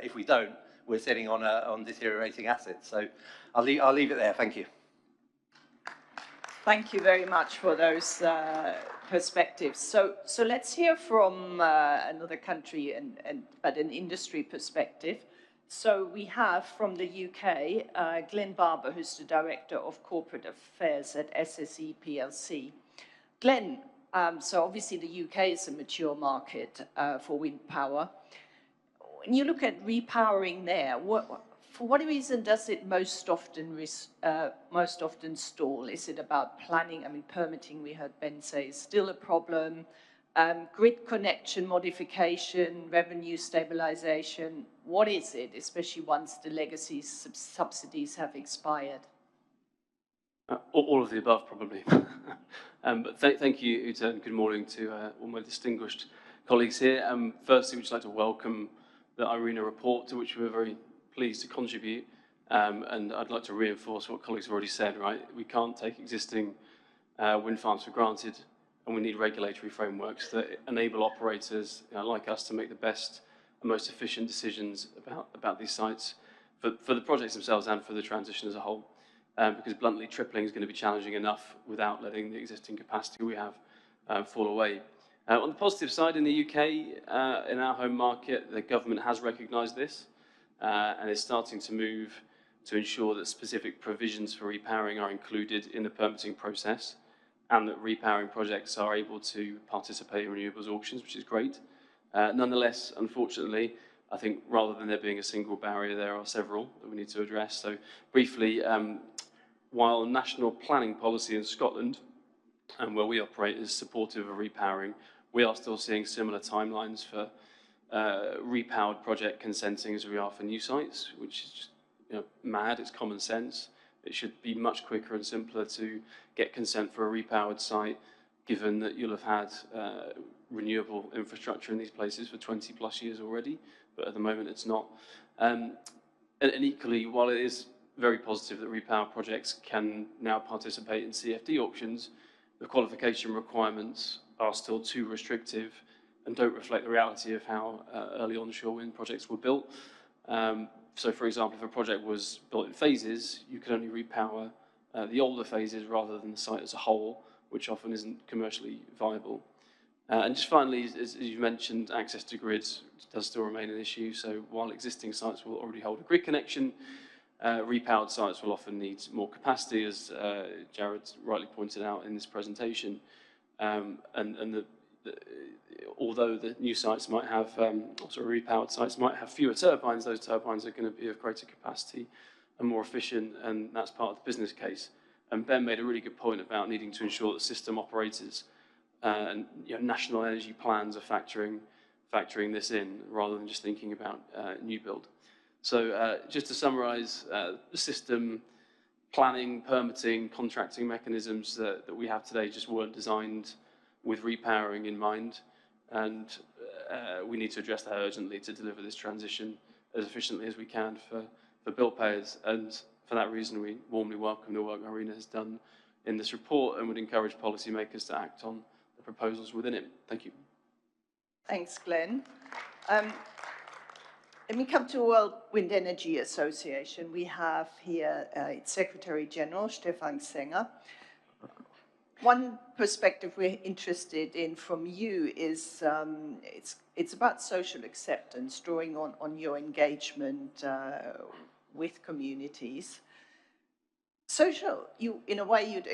If we don't, we're sitting on deteriorating assets. So I'll leave it there. Thank you. Thank you very much for those perspectives. So let's hear from another country, but an industry perspective. So we have from the UK, Glenn Barber, who's the Director of Corporate Affairs at SSE PLC. Glenn, so obviously the UK is a mature market for wind power. When you look at repowering there, for what reason does it most often stall? Is it about planning? I mean, permitting, we heard Ben say, is still a problem. Grid connection modification, revenue stabilization. What is it, especially once the legacy subsidies have expired? All of the above, probably. But thank you, Uta, and good morning to all my distinguished colleagues here. Firstly, we'd just like to welcome the IRENA report, to which we're very pleased to contribute. And I'd like to reinforce what colleagues have already said, right? We can't take existing wind farms for granted, and we need regulatory frameworks that enable operators like us to make the best and most efficient decisions about these sites for the projects themselves and for the transition as a whole. Because bluntly, tripling is going to be challenging enough without letting the existing capacity we have fall away. On the positive side, in the UK, in our home market, the government has recognised this and is starting to move to ensure that specific provisions for repowering are included in the permitting process, and that repowering projects are able to participate in renewables auctions, which is great. Nonetheless, unfortunately, I think rather than there being a single barrier, there are several that we need to address. So briefly, while national planning policy in Scotland, and where we operate, is supportive of repowering, we are still seeing similar timelines for repowered project consenting as we are for new sites, which is just mad. It's common sense. It should be much quicker and simpler to get consent for a repowered site, given that you'll have had renewable infrastructure in these places for 20 plus years already, but at the moment it's not. And equally, while it is very positive that repower projects can now participate in CFD auctions, the qualification requirements are still too restrictive and don't reflect the reality of how early onshore wind projects were built. So, for example, if a project was built in phases, you could only repower the older phases rather than the site as a whole, which often isn't commercially viable. And just finally, as you mentioned, access to grids does still remain an issue. So while existing sites will already hold a grid connection, repowered sites will often need more capacity, as Jared rightly pointed out in this presentation. Although the new sites might have, also repowered sites might have fewer turbines, those turbines are going to be of greater capacity and more efficient, and that's part of the business case. And Ben made a really good point about needing to ensure that system operators and national energy plans are factoring this in, rather than just thinking about new build. So just to summarise, the system planning, permitting, contracting mechanisms that we have today just weren't designed with repowering in mind, and we need to address that urgently to deliver this transition as efficiently as we can for bill payers. And for that reason, we warmly welcome the work IRENA has done in this report and would encourage policymakers to act on the proposals within it. Thank you. Thanks, Glenn. Let me come to World Wind Energy Association. We have here its Secretary General, Stefan Sänger. One perspective we're interested in from you is it's about social acceptance, drawing on your engagement with communities. In a way, you'd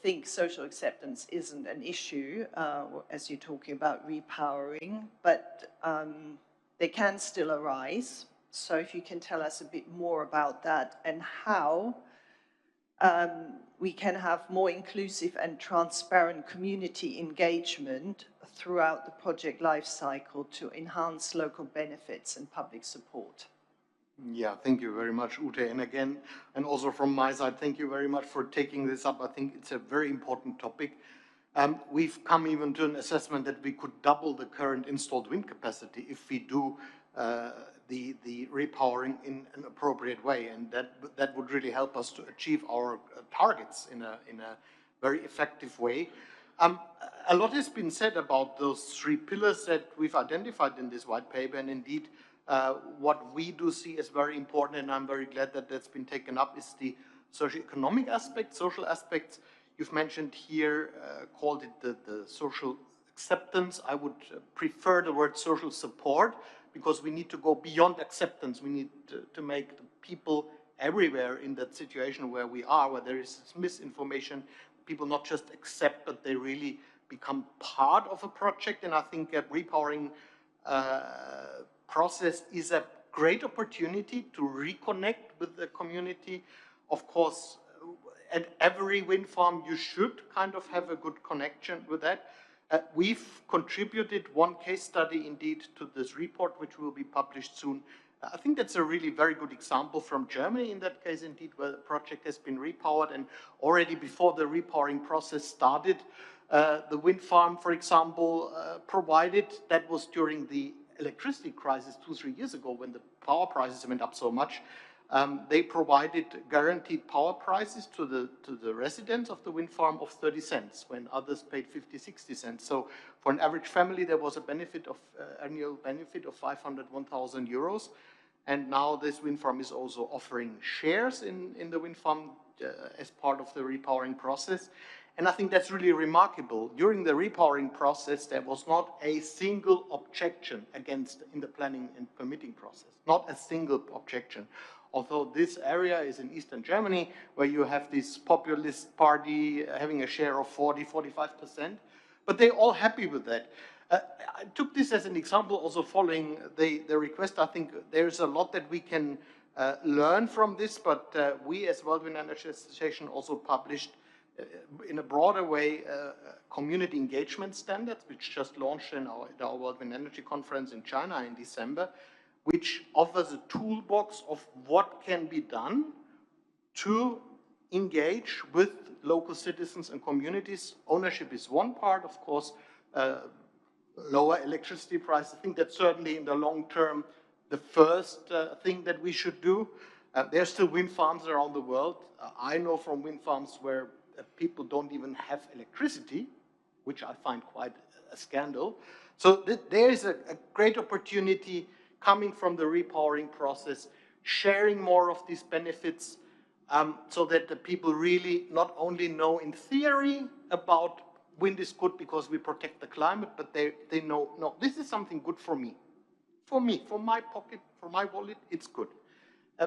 think social acceptance isn't an issue as you're talking about repowering, but they can still arise. So if you can tell us a bit more about that and how we can have more inclusive and transparent community engagement throughout the project lifecycle to enhance local benefits and public support. Yeah, thank you very much, Ute. And again, and also from my side, thank you very much for taking this up. I think it's a very important topic. We've come even to an assessment that we could double the current installed wind capacity if we do the repowering in an appropriate way, and that would really help us to achieve our targets in a very effective way. A lot has been said about those 3 pillars that we've identified in this white paper, and indeed what we do see as very important, and I'm very glad that that's been taken up, is the socioeconomic aspect, social aspects. You've mentioned here, called it the social acceptance. I would prefer the word social support, because we need to go beyond acceptance. We need to make the people everywhere in that situation where we are, where there is misinformation, people not just accept, but they really become part of a project. And I think a repowering process is a great opportunity to reconnect with the community. Of course, at every wind farm, you should kind of have a good connection with that. We've contributed one case study indeed to this report, which will be published soon. I think that's a really very good example from Germany in that case indeed, where the project has been repowered, and already before the repowering process started, the wind farm, for example, provided, that was during the electricity crisis 2-3 years ago when the power prices went up so much, they provided guaranteed power prices to the residents of the wind farm of 30 cents when others paid 50, 60 cents. So for an average family, there was a benefit of annual benefit of 500, 1,000 euros. And now this wind farm is also offering shares in the wind farm as part of the repowering process. And I think that's really remarkable. During the repowering process, there was not a single objection against in the planning and permitting process, not a single objection. Although this area is in Eastern Germany, where you have this populist party having a share of 40, 45%, but they're all happy with that. I took this as an example also following the request. I think there's a lot that we can learn from this, but we as World Wind Energy Association also published in a broader way community engagement standards, which just launched in our World Wind Energy Conference in China in December, which offers a toolbox of what can be done to engage with local citizens and communities. Ownership is one part, of course, lower electricity price. I think that's certainly in the long term the first thing that we should do. There's still wind farms around the world. I know from wind farms where people don't even have electricity, which I find quite a scandal. So there is a great opportunity coming from the repowering process, sharing more of these benefits, so that the people really not only know in theory about wind is good because we protect the climate, but they know, no, this is something good for me, for my pocket, for my wallet, it's good.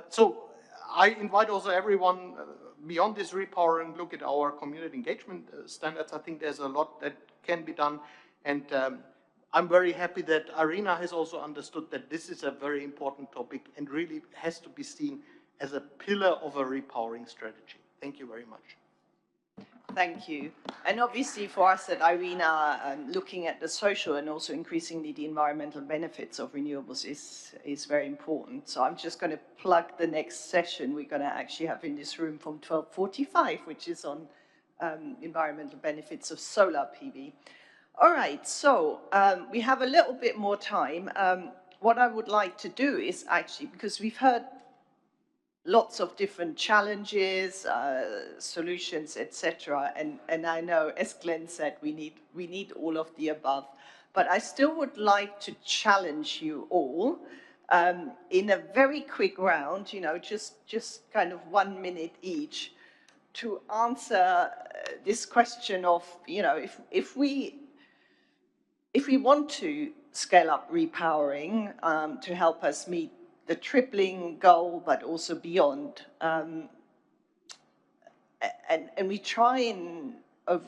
So I invite also everyone beyond this repowering, look at our community engagement standards. I think there's a lot that can be done, and I'm very happy that Irina has also understood that this is a very important topic and really has to be seen as a pillar of a repowering strategy. Thank you very much. Thank you. And obviously for us at IRENA, looking at the social and also increasingly the environmental benefits of renewables is very important. So I'm just going to plug the next session we're going to actually have in this room from 12:45, which is on environmental benefits of solar PV. All right, so we have a little bit more time. What I would like to do is actually, because we've heard lots of different challenges, solutions, etc. And I know, as Glenn said, we need all of the above. But I still would like to challenge you all in a very quick round, you know, just kind of 1 minute each, to answer this question of, you know, if we want to scale up repowering to help us meet the tripling goal, but also beyond, and we try and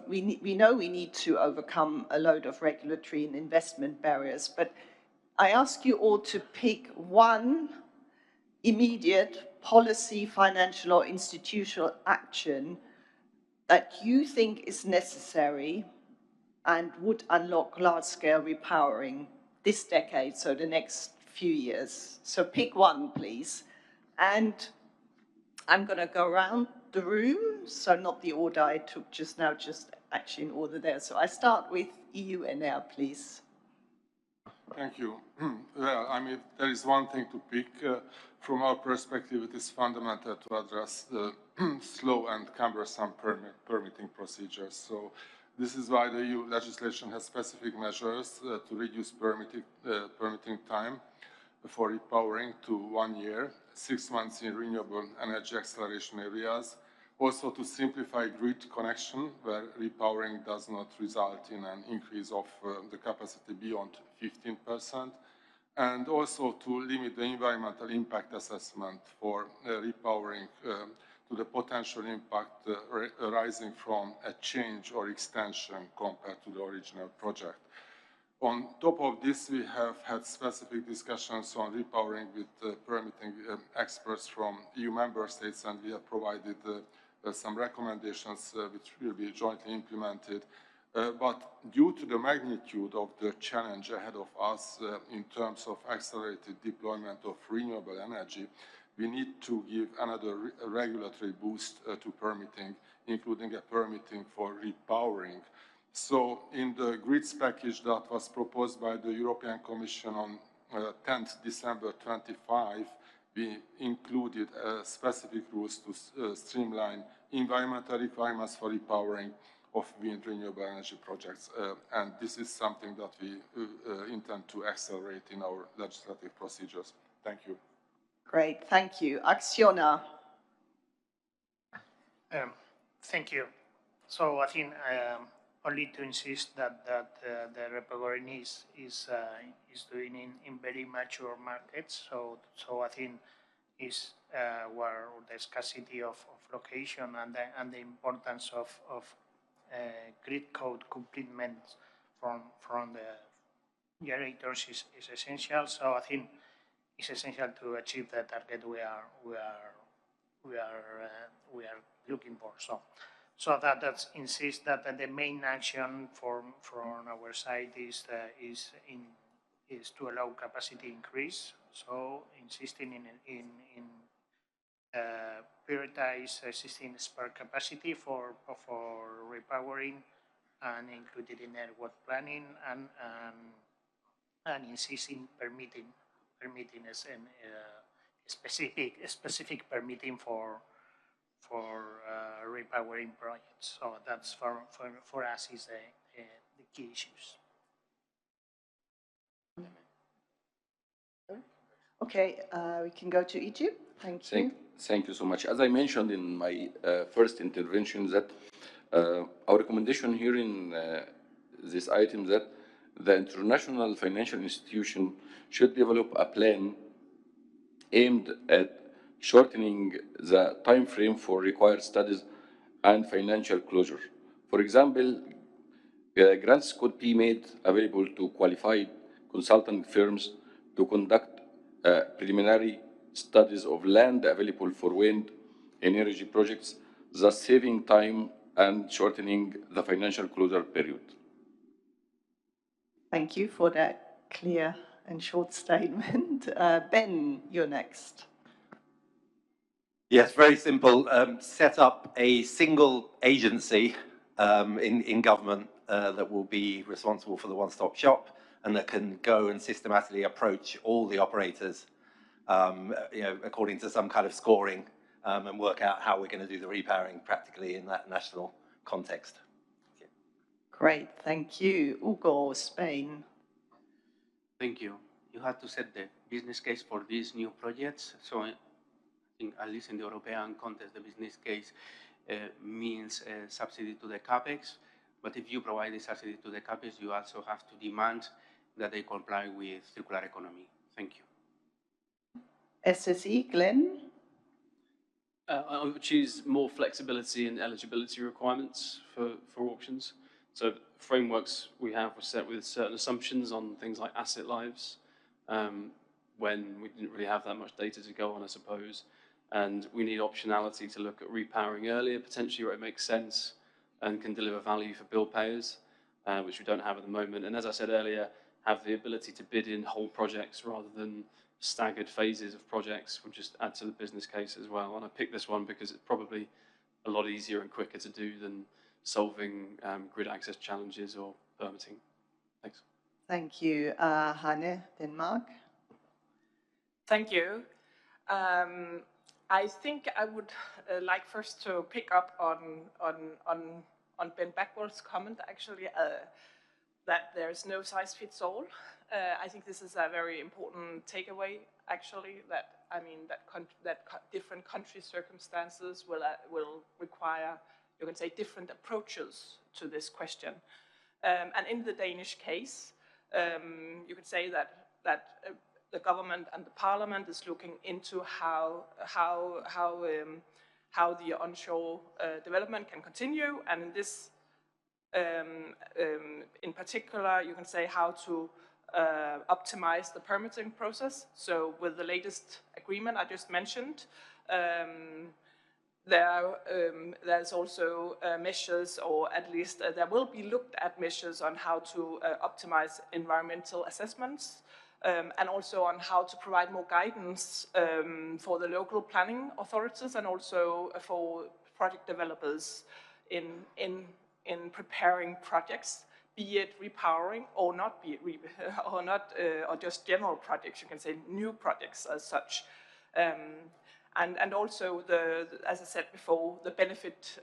we know we need to overcome a load of regulatory and investment barriers, but I ask you all to pick one immediate policy, financial, or institutional action that you think is necessary and would unlock large-scale repowering this decade, so the next few years. So pick one, please. And I'm going to go around the room, so not the order I took just now, just actually in order there. So I start with EU NR, please. Thank you. Well, I mean, there is one thing to pick. From our perspective, it is fundamental to address the slow and cumbersome permitting procedures. So this is why the EU legislation has specific measures to reduce permitting time for repowering to 1 year, 6 months in renewable energy acceleration areas, also to simplify grid connection where repowering does not result in an increase of the capacity beyond 15%, and also to limit the environmental impact assessment for repowering to the potential impact arising from a change or extension compared to the original project. On top of this, we have had specific discussions on repowering with permitting experts from EU member states, and we have provided some recommendations which will be jointly implemented. But due to the magnitude of the challenge ahead of us in terms of accelerated deployment of renewable energy, we need to give another regulatory boost to permitting, including a permitting for repowering. So in the grids package that was proposed by the European Commission on 10th December 25, we included specific rules to streamline environmental requirements for repowering of wind renewable energy projects. And this is something that we intend to accelerate in our legislative procedures. Thank you. Great, thank you. Acciona. Thank you. So I think only to insist that the repowering is doing in very mature markets. So I think is where the scarcity of location and the importance of grid code complement from the generators is essential. So I think it's essential to achieve the target we are looking for. So that insists that the main action from our side is to allow capacity increase. So insisting in prioritize existing spare capacity for repowering and included in network planning and insisting permitting as specific permitting for repowering projects. So that's for us is the key issues. Okay, we can go to Egypt. Thank you. Thank you so much. As I mentioned in my first intervention, that our recommendation here in this item that the international financial institution should develop a plan aimed at shortening the time frame for required studies and financial closure. For example, grants could be made available to qualified consultant firms to conduct preliminary studies of land available for wind energy projects, thus saving time and shortening the financial closure period. Thank you for that clear and short statement. Ben, you're next. Yes, very simple. Set up a single agency in government that will be responsible for the one-stop shop and that can go and systematically approach all the operators, according to some kind of scoring and work out how we're going to do the repowering practically in that national context. Great, thank you. Hugo, Spain. Thank you. You have to set the business case for these new projects. So I think at least in the European context, the business case means a subsidy to the capex. But if you provide the subsidy to the capex, you also have to demand that they comply with circular economy. Thank you. SSE, Glenn? I would choose more flexibility in eligibility requirements for auctions. So frameworks we have were set with certain assumptions on things like asset lives, when we didn't really have that much data to go on, I suppose. And we need optionality to look at repowering earlier, potentially where it makes sense and can deliver value for bill payers, which we don't have at the moment. And as I said earlier, have the ability to bid in whole projects rather than staggered phases of projects would just add to the business case as well. And I picked this one because it's probably a lot easier and quicker to do than solving grid access challenges or permitting. Thanks. Thank you. Hanne, Denmark. Thank you. I think I would like first to pick up on Ben Backwell's comment, actually, that there's no size fits all. I think this is a very important takeaway, actually, that different country circumstances will require, you can say, different approaches to this question. And in the Danish case, you could say that the government and the parliament is looking into how the onshore development can continue, and in this, in particular, you can say how to optimize the permitting process. So with the latest agreement I just mentioned, there's also measures, or at least there will be looked at measures on how to optimize environmental assessments, and also on how to provide more guidance for the local planning authorities and also for project developers in preparing projects, be it repowering or not, or just general projects. You can say new projects as such. And also, as I said before, the benefit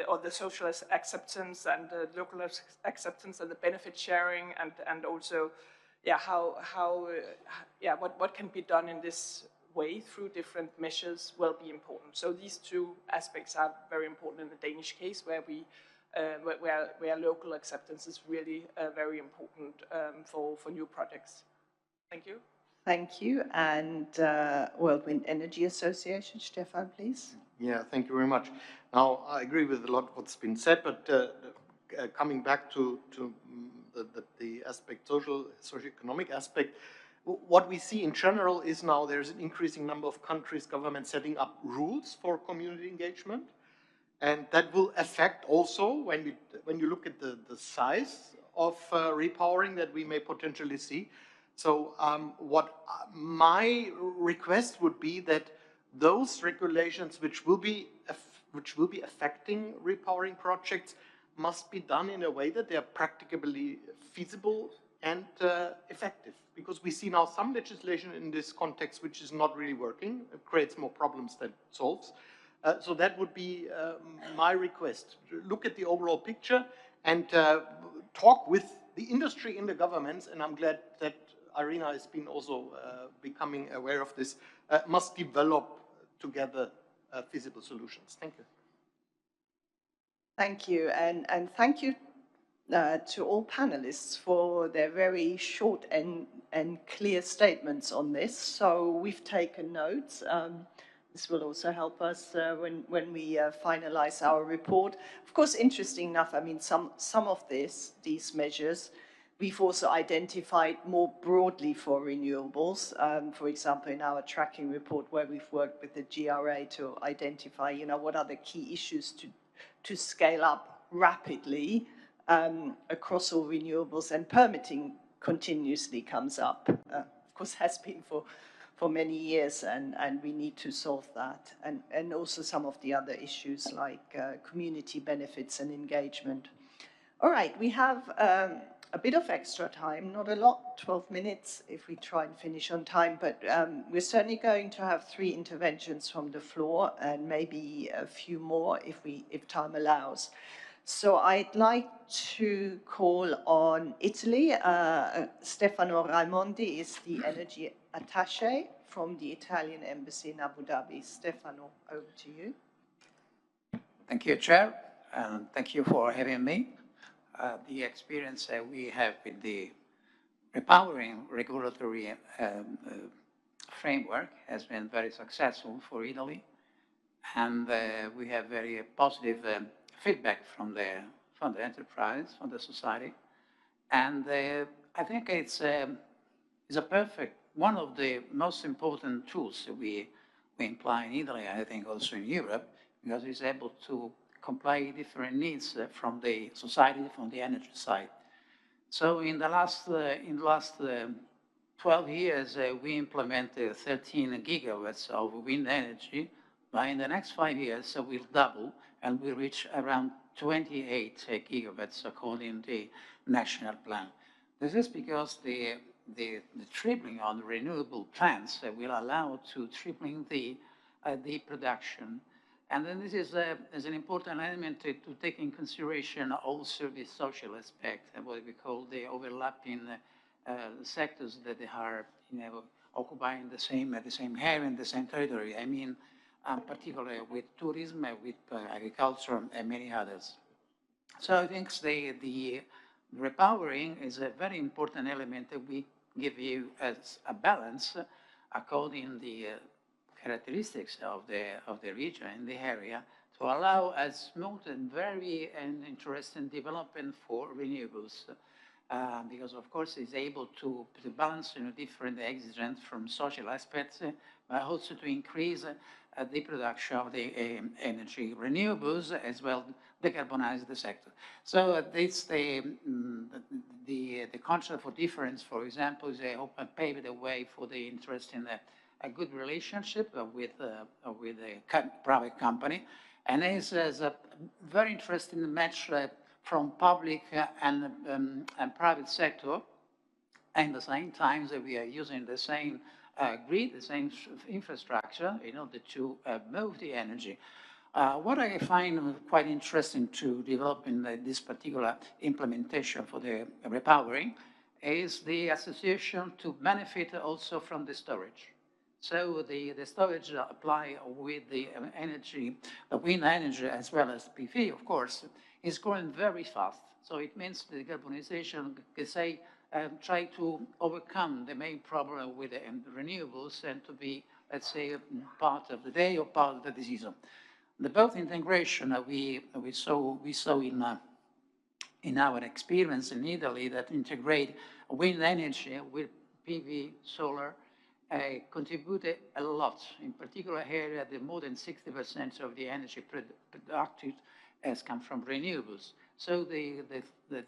or the social acceptance and the local acceptance and the benefit sharing, and also, what can be done in this way through different measures will be important. So these two aspects are very important in the Danish case, where local acceptance is really very important for new projects. Thank you. Thank you. And World Wind Energy Association, Stefan, please. Yeah, thank you very much. Now, I agree with a lot of what's been said, but coming back to the aspect, socio-economic aspect, what we see in general is now there's an increasing number of countries, governments setting up rules for community engagement. And that will affect also, when you look at the size of repowering that we may potentially see. So what my request would be that those regulations which will be affecting repowering projects must be done in a way that they are practically feasible and effective. Because we see now some legislation in this context which is not really working. It creates more problems than it solves. So that would be my request. Look at the overall picture and talk with the industry and the governments, and I'm glad that Irina has been also becoming aware of this, must develop together feasible solutions. Thank you. Thank you, and thank you to all panelists for their very short and clear statements on this. So we've taken notes. This will also help us when we finalize our report. Of course, interesting enough, I mean, some of these measures we've also identified more broadly for renewables. For example, in our tracking report, where we've worked with the GRA to identify, what are the key issues to scale up rapidly across all renewables, and permitting continuously comes up. Of course, has been for many years, and we need to solve that. And also some of the other issues like community benefits and engagement. All right, we have a bit of extra time, not a lot, 12 minutes if we try and finish on time, but we're certainly going to have 3 interventions from the floor and maybe a few more if time allows. So I'd like to call on Italy. Stefano Raimondi is the energy attaché from the Italian embassy in Abu Dhabi. Stefano, over to you. Thank you, Chair, and thank you for having me. The experience we have with the REPowering regulatory framework has been very successful for Italy, and we have very positive feedback from the enterprise, from the society, and I think it's a perfect, one of the most important tools we imply in Italy, I think also in Europe, because it's able to comply different needs from the society, from the energy side. So in the last 12 years, we implemented 13 gigawatts of wind energy. But in the next 5 years, we'll double and we'll reach around 28 gigawatts according to the national plan. This is because the tripling on renewable plants will allow to tripling the production. And then this is an important element to take in consideration also the social aspect, what we call the overlapping sectors that are, occupying the same area and the same territory. I mean, particularly with tourism, with agriculture, and many others. So I think the repowering is a very important element that we give you as a balance according the characteristics of the region and the area to allow a smooth and very interesting development for renewables. Because of course it's able to balance different exigencies from social aspects, but also to increase the production of the energy renewables as well decarbonize the sector. So this the concept for difference, for example, is paved the way for the interest in a good relationship with a private company, and this is a very interesting match from public and private sector. And at the same time that we are using the same grid, the same infrastructure in order to move the energy. What I find quite interesting to develop in this particular implementation for the repowering is the association to benefit also from the storage. So the storage apply with the energy, the wind energy as well as PV, of course, is growing very fast. So it means the decarbonization can say, try to overcome the main problem with the renewables and to be, let's say, part of the day or part of the season. The both integration we saw in our experience in Italy that integrate wind energy with PV, solar, contributed a lot. In particular area, more than 60% of the energy produced has come from renewables. So the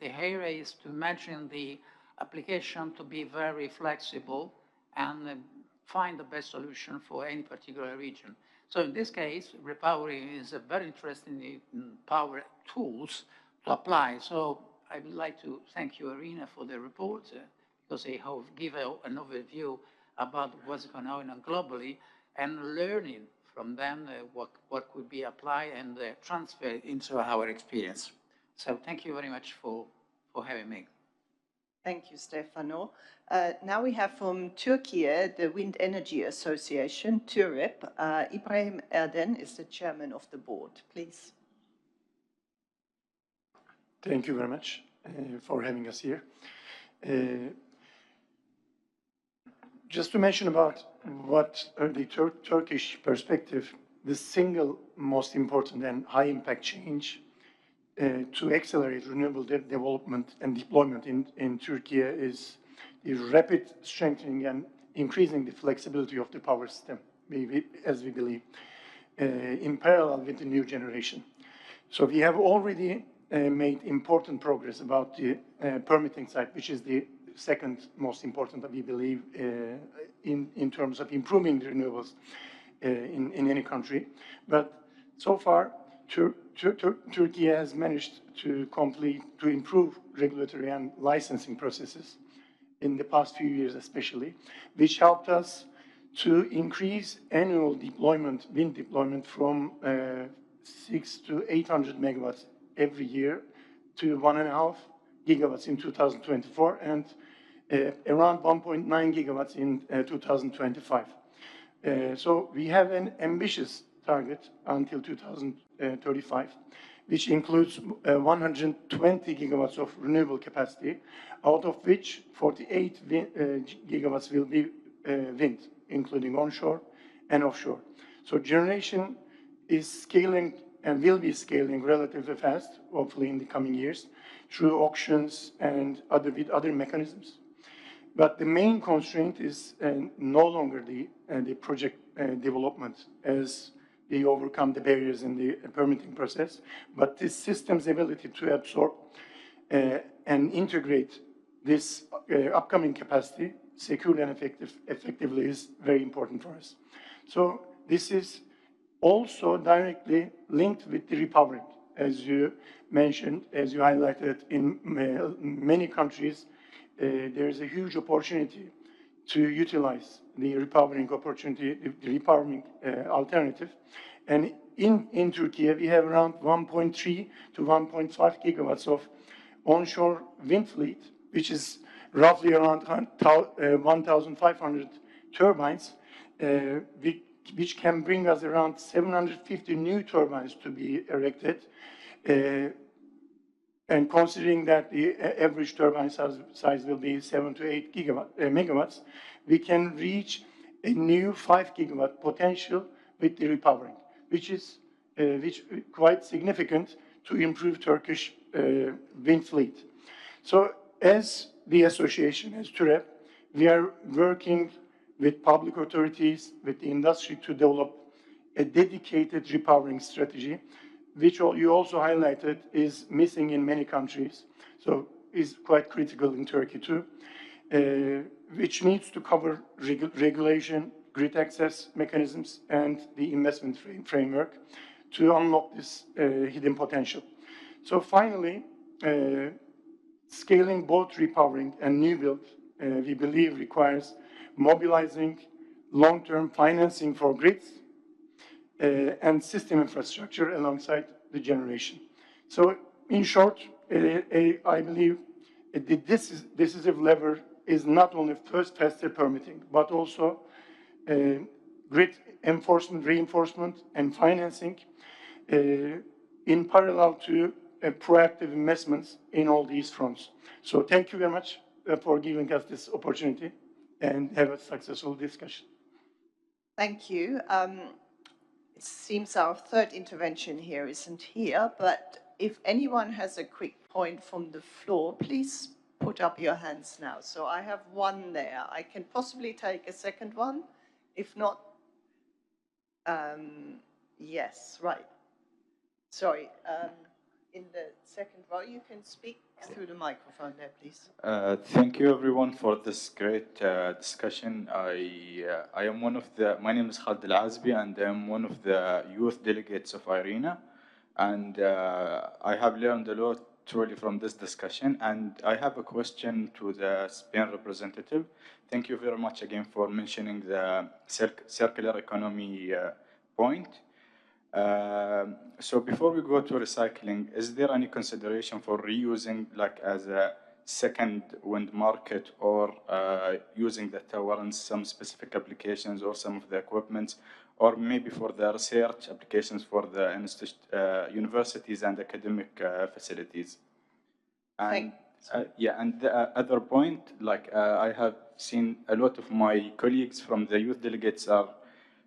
area is to imagine the application to be very flexible and find the best solution for any particular region. So in this case, repowering is a very interesting power tools to apply. So I would like to thank you, Irina, for the report because they have given an overview about what's going on globally and learning from them what could be applied and transferred into our experience. So thank you very much for having me. Thank you, Stefano. Now we have from Turkey, the Wind Energy Association, TÜREP. Ibrahim Erden is the chairman of the board. Please. Thank you very much for having us here. Just to mention about what the Turkish perspective, the single most important and high impact change to accelerate renewable development and deployment in Turkey is the rapid strengthening and increasing the flexibility of the power system, as we believe, in parallel with the new generation. So we have already made important progress about the permitting side, which is the second most important that we believe in terms of improving the renewables in any country. But so far, Turkey has managed to improve regulatory and licensing processes in the past few years especially, which helped us to increase annual deployment, wind deployment from 600 to 800 megawatts every year to 1.5 gigawatts in 2024 and around 1.9 gigawatts in 2025. So we have an ambitious target until 2035, which includes 120 gigawatts of renewable capacity, out of which 48 gigawatts will be wind, including onshore and offshore. So generation is scaling and will be scaling relatively fast, hopefully in the coming years, through auctions and with other mechanisms. But the main constraint is no longer the project development as they overcome the barriers in the permitting process, but this system's ability to absorb and integrate this upcoming capacity securely and effectively is very important for us. So this is also directly linked with the repowering. As you mentioned, as you highlighted, in many countries, there is a huge opportunity to utilize the repowering opportunity, the repowering alternative. And in Turkey, we have around 1.3 to 1.5 gigawatts of onshore wind fleet, which is roughly around 1,500 turbines, which can bring us around 750 new turbines to be erected. And considering that the average turbine size will be 7 to 8 megawatts, we can reach a new 5 gigawatt potential with the repowering, which is quite significant to improve Turkish wind fleet. So as the association, as TÜREP, we are working with public authorities, with the industry to develop a dedicated repowering strategy, which you also highlighted is missing in many countries, so is quite critical in Turkey too, which needs to cover regulation, grid access mechanisms, and the investment framework to unlock this hidden potential. So finally, scaling both repowering and new build, we believe requires mobilizing long-term financing for grids and system infrastructure alongside the generation. So in short, I believe the decisive lever is not only faster permitting, but also grid enforcement, reinforcement, and financing in parallel to proactive investments in all these fronts. So thank you very much for giving us this opportunity and have a successful discussion. Thank you. It seems our third intervention here isn't here, but if anyone has a quick point from the floor, please put up your hands now. So I have one there. I can possibly take a second one. If not, yes, right. Sorry, in the second row, you can speak through the microphone there, please. Thank you, everyone, for this great discussion. I am one of my name is Khalid Al-Azbi, and I am one of the youth delegates of IRENA. And I have learned a lot truly from this discussion. And I have a question to the Spain representative. Thank you very much again for mentioning the circular economy point. So before we go to recycling, is there any consideration for reusing like as a second wind market, or using the tower in some specific applications or some of the equipment, or maybe for the research applications for the universities and academic facilities? And and the other point, like I have seen a lot of my colleagues from the youth delegates are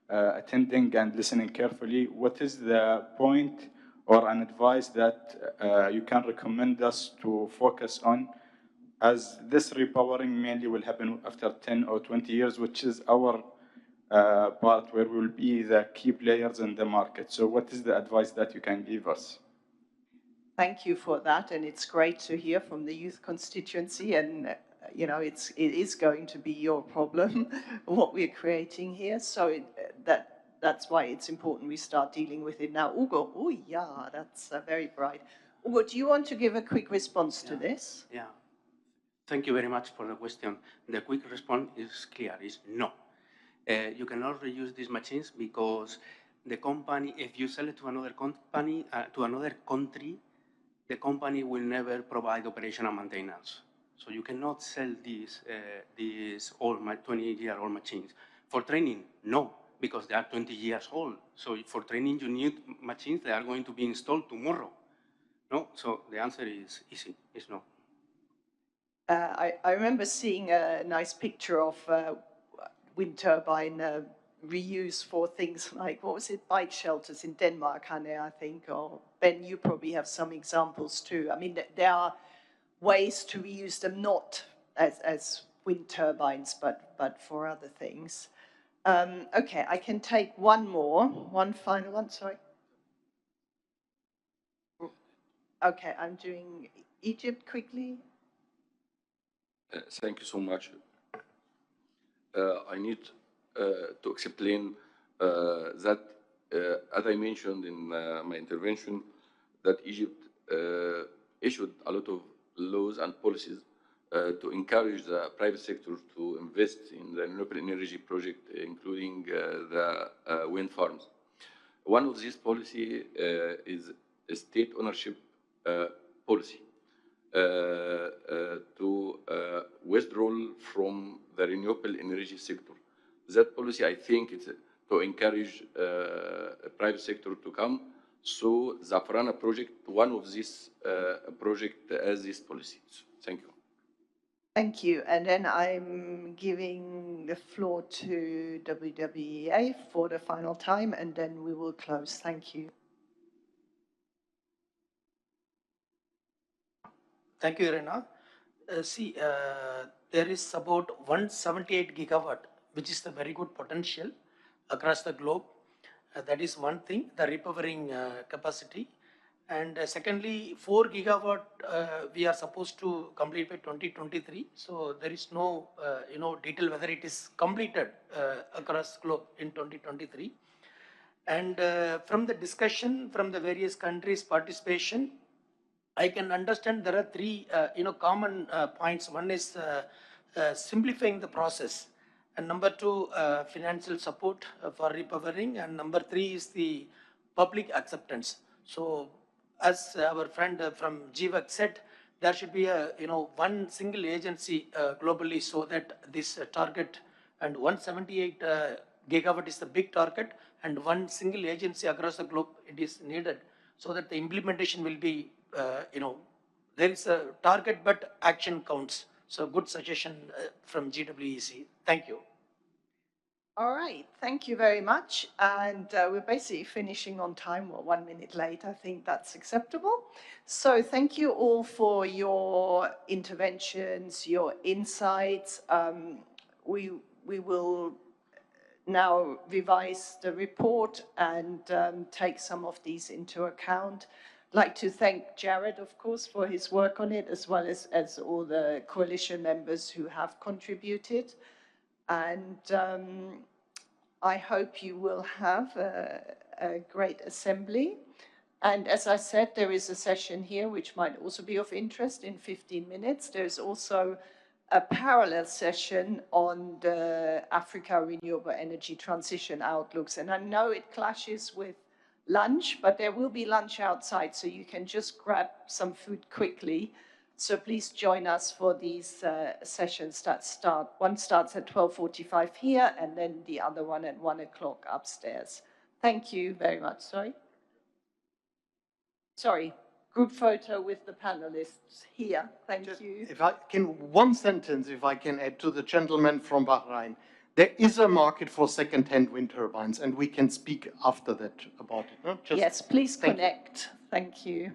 attending and listening carefully. What is the point or an advice that you can recommend us to focus on, as this repowering mainly will happen after 10 or 20 years, which is our part where we will be the key players in the market. So what is the advice that you can give us? Thank you for that, and it's great to hear from the youth constituency, and you know, it is going to be your problem, what we're creating here. So that's why it's important we start dealing with it now. Ugo, oh yeah, that's very bright. Ugo, do you want to give a quick response to this? Yeah. Thank you very much for the question. The quick response is clear, is no. You cannot reuse these machines because the company, if you sell it to another company, to another country, the company will never provide operational maintenance. So you cannot sell these old 20-year-old machines. For training, no, because they are 20 years old. So for training you need machines that are going to be installed tomorrow. No, so the answer is easy, is no. I remember seeing a nice picture of wind turbine reuse for things like, what was it, bike shelters in Denmark, Hanne, I think, or Ben, you probably have some examples too. I mean, there are ways to reuse them, not as wind turbines, but for other things. Okay, I can take one final one, sorry. Okay, I'm doing Egypt quickly. Thank you so much. I need to explain that, as I mentioned in my intervention, that Egypt issued a lot of laws and policies to encourage the private sector to invest in the renewable energy project, including the wind farms. One of these policy is a state ownership policy. To withdrawal from the renewable energy sector. That policy, I think, is to encourage private sector to come. So the Farana project, one of these project has this policy. Thank you. Thank you. And then I'm giving the floor to WWEA for the final time, and then we will close. Thank you. Thank you, Irina. There is about 178 gigawatt, which is the very good potential across the globe. That is one thing, the repowering capacity. And secondly, 4 gigawatt we are supposed to complete by 2023. So there is no detail whether it is completed across globe in 2023. And from the discussion from the various countries' participation, I can understand there are three common points. One is simplifying the process, and number two, financial support for repowering, and number three is the public acceptance. So as our friend from GVAC said, there should be a one single agency globally, so that this target, and 178 gigawatt is the big target, and one single agency across the globe it is needed, so that the implementation will be there is a target, but action counts. So good suggestion from GWEC. Thank you. All right, thank you very much. And we're basically finishing on time, well, 1 minute late. I think that's acceptable. So thank you all for your interventions, your insights. We will now revise the report and take some of these into account. I'd like to thank Jared, of course, for his work on it, as well as all the coalition members who have contributed. And I hope you will have a great assembly. And as I said, there is a session here which might also be of interest in 15 minutes. There's also a parallel session on the Africa Renewable Energy Transition Outlooks. And I know it clashes with lunch, but there will be lunch outside, so you can just grab some food quickly. So please join us for these sessions that start. One starts at 12:45 here, and then the other one at 1 o'clock upstairs. Thank you very much. Sorry, group photo with the panelists here. Thank you. If I can, one sentence, if I can add to the gentleman from Bahrain. There is a market for second-hand wind turbines, and we can speak after that about it. No? Yes, please connect. Thank you.